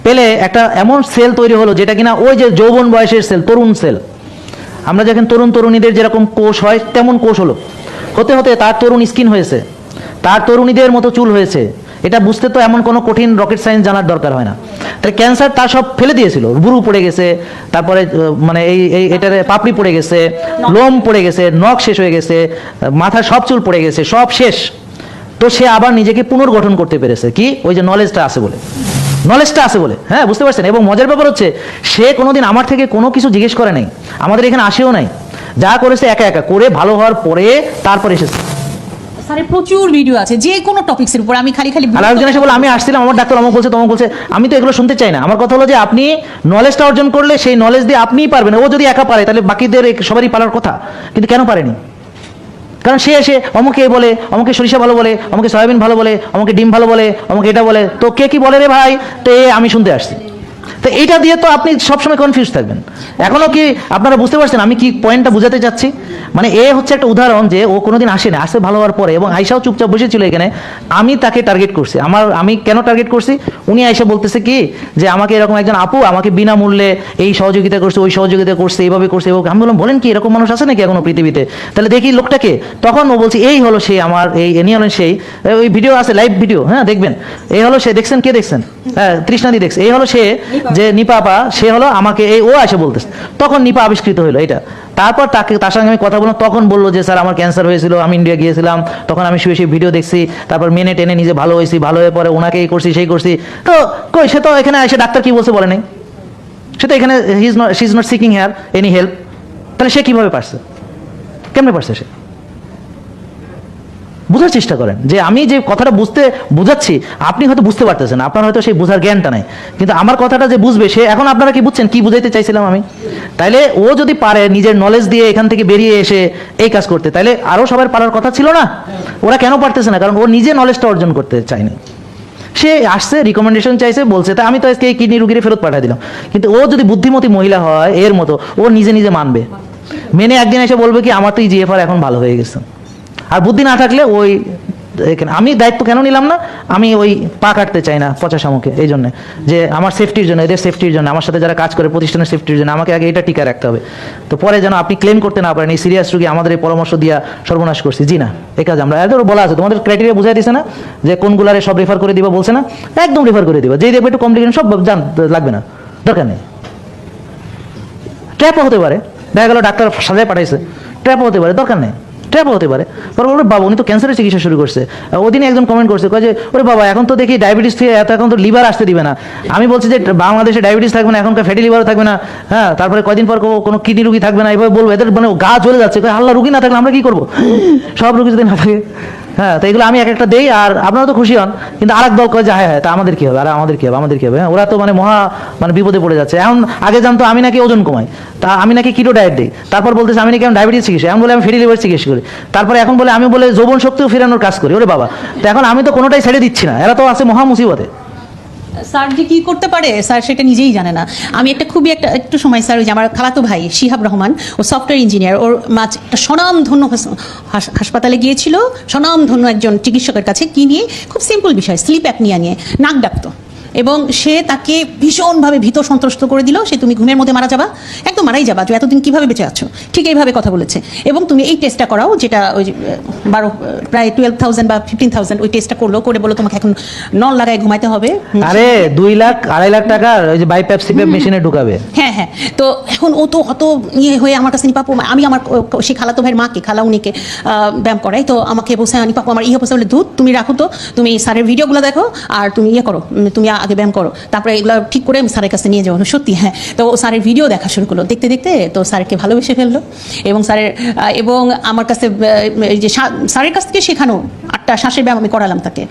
পেলে একটা এমন সেল তৈরি হলো যেটা কিনা ওই যে যৌবন বয়সের সেল, তরুণ সেল, আমরা যখন তরুণ তরুণীদের যেরকম কোষ হয় তেমন কোষ হলো, হতে হতে তার তরুণ স্কিন হয়েছে, তার তরুণীদের মতো চুল হয়েছে। এটা বুঝতে তো এমন কোনো কঠিন রকেট সায়েন্স জানার দরকার হয় না। তাই ক্যান্সার তার সব ফেলে দিয়েছিল, বুরু পড়ে গেছে, তারপরে মানে এটার পাপড়ি পড়ে গেছে, লোম পড়ে গেছে, নখ শেষ হয়ে গেছে, মাথার সব চুল পড়ে গেছে, সব শেষ। তো সে আবার নিজেকে পুনর্গঠন করতে পেরেছে, কি? ওই যে নলেজটা আছে বলে, নলেজটা আছে বলে। হ্যাঁ, বুঝতে পারছেন? এবং মজার ব্যাপার হচ্ছে সে কোনোদিন আমার থেকে কোনো কিছু জিজ্ঞেস করে নাই, আমাদের এখানে আসেও নাই, যা করেছে একা একা করে ভালো হওয়ার পরে তারপর এসেছে। স্যারের প্রচুর ভিডিও আছে যে কোনো টপিক্সের উপর, আমি খালি আর একজন এসে বলে আমি আসছিলাম, আমার ডাক্তার অমুক বলছে তমুক বলছে, আমি তো এগুলো শুনতে চাই না। আমার কথা হলো যে আপনি নলেজটা অর্জন করলে সেই নলেজ দিয়ে আপনিই পারবেন। ও যদি একা পারে তাহলে বাকিদের সবারই পারার কথা, কিন্তু কেন পারেনি? কারণ সে এসে অমুকে বলে, অমুকে সরিষা ভালো বলে, অমুকে সয়াবিন ভালো বলে, অমুকে ডিম ভালো বলে, অমুকে এটা বলে, তো কে কি বলে রে ভাই? তো আমি শুনতে আসছি। তো এইটা দিয়ে তো আপনি সবসময় কনফিউজ থাকবেন। এখনো কি আপনারা বুঝতে পারছেন আমি কি পয়েন্টটা বুঝাতে চাচ্ছি? মানে এ হচ্ছে একটা উদাহরণ যে ও কোনোদিন আসে না, আসে ভালো হওয়ার পরে, এবং আয়সাও চুপচাপ বসেছিল এখানে। আমি তাকে টার্গেট করছি, আমি কেন টার্গেট করছি? উনি আয়সা বলতেছে কি যে আমাকে এরকম একজন আপু আমাকে বিনামূল্যে এই সহযোগিতা করছে, ওই সহযোগিতা করছে, এইভাবে করছে। আমি বললাম বলেন কি, এরকম মানুষ আছে নাকি এখনো পৃথিবীতে? তাহলে দেখি লোকটাকে। তখন ও বলছে এই হলো সেই আমার এনি হলেন সেই, ওই ভিডিও আছে, লাইভ ভিডিও, হ্যাঁ দেখবেন। এই হলো সে, দেখছেন? কে দেখছেন? হ্যাঁ, তৃষ্ণাদি দেখছে। এই হলো সে, যে নিপা আপা, সে হলো আমাকে এই ও এসে বলতেছে। তখন নিপা আবিষ্কৃত হলো এটা। তারপর তার সঙ্গে আমি কথা বললাম, তখন বললো যে স্যার আমার ক্যান্সার হয়েছিল, আমি ইন্ডিয়া গিয়েছিলাম, তখন আমি শুয়ে ভিডিও দেখছি, তারপর মেনে টেনে নিজে ভালো হয়েছি, ভালো হয়ে পরে ওনাকে এই করছি সেই করছি। তো কই, সে তো এখানে এসে ডাক্তার কি বলছে বলে নেই, সে তো এখানে she is not seeking here any help. তাহলে সে কিভাবে পারছে, কেমনে পারছে সে? বোঝার চেষ্টা করেন যে আমি যে কথাটা বোঝাচ্ছি আপনি হয়তো বুঝতে পারতেছেন, আপনার হয়তো সেই বোঝার জ্ঞানটা নাই, কিন্তু আমার কথাটা যে বুঝবে সে, এখন আপনারা কি বুঝছেন কি বুঝাইতে চাইছিলাম আমি? তাইলে ও যদি পারে নিজের নলেজ দিয়ে এখান থেকে বেরিয়ে এসে এই কাজ করতে, তাইলে আরও সবার পারার কথা ছিল না? ওরা কেন পারতেছে না? কারণ ও নিজে নলেজটা অর্জন করতে চায়নি। সে আসছে, রিকমেন্ডেশন চাইছে, বলছে, তা আমি তো আজকে এই কিডনি রুগীরে ফেরত পাঠিয়ে দিলাম। কিন্তু ও যদি বুদ্ধিমতী মহিলা হয় এর মতো, ও নিজে নিজে মানবে, মেনে একদিন এসে বলবে কি আমার তো ইজিএফআর এখন ভালো হয়ে গেছে। আর বুদ্ধি না থাকলে ওই এখানে আমি দায়িত্ব কেন নিলাম না, আমি ওই পা কাটতে চাই না পচা শামুকে, এই জন্য যে আমার সেফটির জন্য, এদের সেফটির জন্য, আমার সাথে যারা কাজ করে প্রতিষ্ঠানের সেফটির জন্য আমাকে আগে এটা টিকা রাখতে হবে। তো পরে যেন আপনি ক্লেম করতে না পারেন এই সিরিয়াস রুগী আমাদের এই পরামর্শ দিয়া সর্বনাশ করছি। জি না, এই কাজ আমরা এদের বলা আছে, তোমাদের ক্রাইটেরিয়া বুঝাই দিছে না যে কোনগুলারে সব রেফার করে দিবা, বলছে না? একদম রেফার করে দিবা, যেই দেখবে একটু কমপ্লিকেশন সব জান লাগবে না, দরকার নেই। ট্র্যাপও হতে পারে, দেখা গেল ডাক্তার সাজায় পাঠাইছে, ট্র্যাপও হতে পারে, দরকার নেই। ট্র্যাপও হতে পারে। ওরে বাবা উনি তো ক্যান্সারের চিকিৎসা শুরু করছে। ওদিনে একজন কমেন্ট করছে, কয় যে ওরে বাবা এখন তো দেখি ডায়াবেটিস থেকে এখন তো লিভার আসতে দিবে না। আমি বলছি যে বাংলাদেশে ডায়াবেটিস থাকবে না, এখনকার ফ্যাটি লিভারও থাকবে না, হ্যাঁ, তারপরে কয়দিন পর কোনো কিডনি রুগী থাকবে না, এভাবে বলবো, এদের মানে গা চলে যাচ্ছে। আল্লাহ, রুগী না থাকলে আমরা কি করবো? সব রুগী যদি না থাকে, হ্যাঁ, তো এগুলো আমি এক একটা দেই, আর আপনারা তো খুশি হন, কিন্তু আরেক দল কয় যে হ্যাঁ হ্যাঁ তা আমাদের কি হবে, আর আমাদের কি হবে, আমাদের কি হবে? হ্যাঁ, ওরা তো মানে মানে বিপদে পড়ে যাচ্ছে। এখন আগে জানতো আমি নাকি ওজন কমাই, তা আমি নাকি কিটো ডায়েট দিই, তারপর বলতেছে আমি নাকি ডায়াবেটিস চিকিৎসা, এখন বলে আমি ফ্যাটি লিভার চিকিৎসা করি, তারপরে এখন বলে আমি বলে যৌবন শক্তিও ফেরানোর কাজ করি। ওরে বাবা, তো এখন আমি তো কোনোটাই ছেড়ে দিচ্ছি না, এরা তো আছে মহা মুসিবতে। স্যার যে কি করতে পারে স্যার সেটা নিজেই জানে না। আমি একটু সময় স্যার, ওই যে আমার খালাতো ভাই শিহাব রহমান, ও সফটওয়্যার ইঞ্জিনিয়ার, ওর মাঝ একটা স্বনামধন্য হাসপাতালে গিয়েছিল, স্বনামধন্য একজন চিকিৎসকের কাছে, কি নিয়ে? খুব সিম্পল বিষয়, স্লিপ অ্যাপনিয়া নিয়ে, নাক ডাকতো, এবং সে তাকে ভীষণভাবে ভীত সন্ত্রস্ত করে দিল, সে তুমি ঘুমের মধ্যে মারা যাবা, একদম মারাই যাবা, যে এতদিন কীভাবে বেঁচে আছো, ঠিক এইভাবে কথা বলেছে। এবং তুমি এই টেস্টটা করাও, যেটা ওই প্রায় 12,000 বা 15,000, ওই টেস্টটা করে বলো তোমাকে এখন নল লাগায় ঘুমাইতে হবে। আরে 2 লাখ 2.5 লাখ টাকার ওই যে বাইপ্যাপ সিপ্যাপ মেশিনে ঢুকাবে। হ্যাঁ হ্যাঁ, তো এখন ও তো হত ইয়ে হয়ে আমার কাছে, নিপাপু, আমি আমার সেই খালাতো ভাইয়ের মাকে, খালা উনিকে ব্যায়াম করাই, তো আমাকে বলছে নিপাপু আমার ইয়ে বলছে, বলে দুধ তুমি রাখো, তো তুমি স্যারের ভিডিওগুলো দেখো আর তুমি ইয়ে করো, তুমি আগে ব্যায়াম করো, তারপরে এগুলো ঠিক করে আমি স্যারের কাছে নিয়ে যাবো। সত্যি হ্যাঁ, তো ও স্যারের ভিডিও দেখা শুরু করলো, দেখতে দেখতে তো স্যারকে ভালোবেসে ফেললো, এবং আমার কাছে এই যে স্যারের কাছ থেকে শেখানো 8টা শ্বাসের ব্যায়াম আমি করালাম তাকে,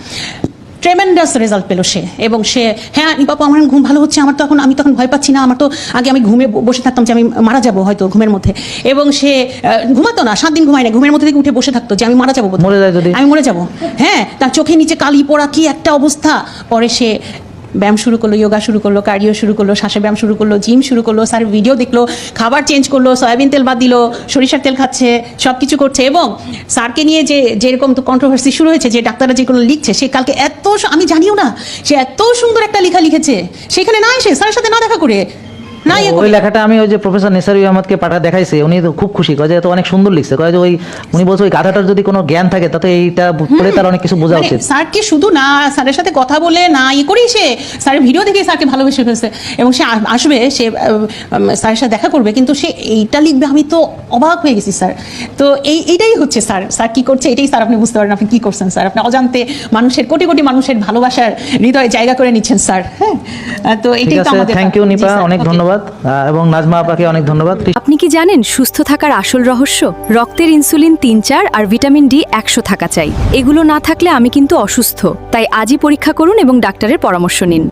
ট্রেমেন্ডাস রেজাল্ট পেলো সে। এবং সে, হ্যাঁ নিপাপু আমার ঘুম ভালো হচ্ছে, আমি তখন ভয় পাচ্ছি না, আমার তো আগে আমি ঘুমে বসে থাকতাম যে আমি মারা যাবো হয়তো ঘুমের মধ্যে, এবং সে ঘুমাতো না, 7 দিন ঘুমায় না, ঘুমের মধ্যে থেকে উঠে বসে থাকতো যে আমি মারা যাবো, আমি মরে যাবো, হ্যাঁ, তার চোখের নিচে কালি পড়া, কি একটা অবস্থা। পরে সে ব্যায়াম শুরু করলো, যোগা শুরু করলো, কার্ডিও শুরু করলো, শ্বাসের ব্যায়াম শুরু করলো, জিম শুরু করলো, স্যার ভিডিও দেখলো, খাবার চেঞ্জ করলো, সয়াবিন তেল বাদ দিল, সরিষার তেল খাচ্ছে, সব কিছু করছে। এবং স্যারকে নিয়ে যেরকম তো কন্ট্রোভার্সি শুরু হয়েছে, যে ডাক্তাররা যেগুলো লিখছে, সে কালকে আমি জানিও না, সে এত সুন্দর একটা লেখা লিখেছে, সেখানে না এসে স্যারের সাথে না দেখা করে, না ওই লেখাটা আমি ওই যে প্রফেসর নেসারি আহমদকে দেখাইছে, উনি তো খুব খুশি, কয় যে তো অনেক সুন্দর লিখছে, কয় যে ওই উনি বলছে ওই গাধাটার যদি কোনো জ্ঞান থাকে তাতে এইটা পড়ে তার অনেক কিছু বোঝা উচিত। স্যারকে শুধু না স্যারের সাথে কথা বলে না করেই সে স্যারের ভিডিও দেখে স্যারকে ভালোবেসে ফেলছে, এবং সে আসবে, সে স্যারের সাথে দেখা করবে, কিন্তু সে এইটা লিখবে, আমি তো অবাক হয়ে গেছি স্যার। তো এইটাই হচ্ছে স্যার কি করছে, এটাই স্যার আপনি বুঝতে পারেন, আপনি কি করছেন স্যার, আপনি অজান্তে মানুষের কোটি কোটি মানুষের ভালোবাসার হৃদয়ে জায়গা করে নিচ্ছেন স্যার। হ্যাঁ, তো এটাই তো আমাদের। থ্যাংক ইউ নিপা, অনেক ধন্যবাদ, এবং নাজমা আপাকে অনেক ধন্যবাদ। আপনি কি জানেন সুস্থ থাকার আসল রহস্য? রক্তের ইনসুলিন 3-4 আর ভিটামিন ডি 100 থাকা চাই। এগুলো না থাকলে আমি কিন্তু অসুস্থ। তাই আজই পরীক্ষা করুন এবং ডাক্তারের পরামর্শ নিন।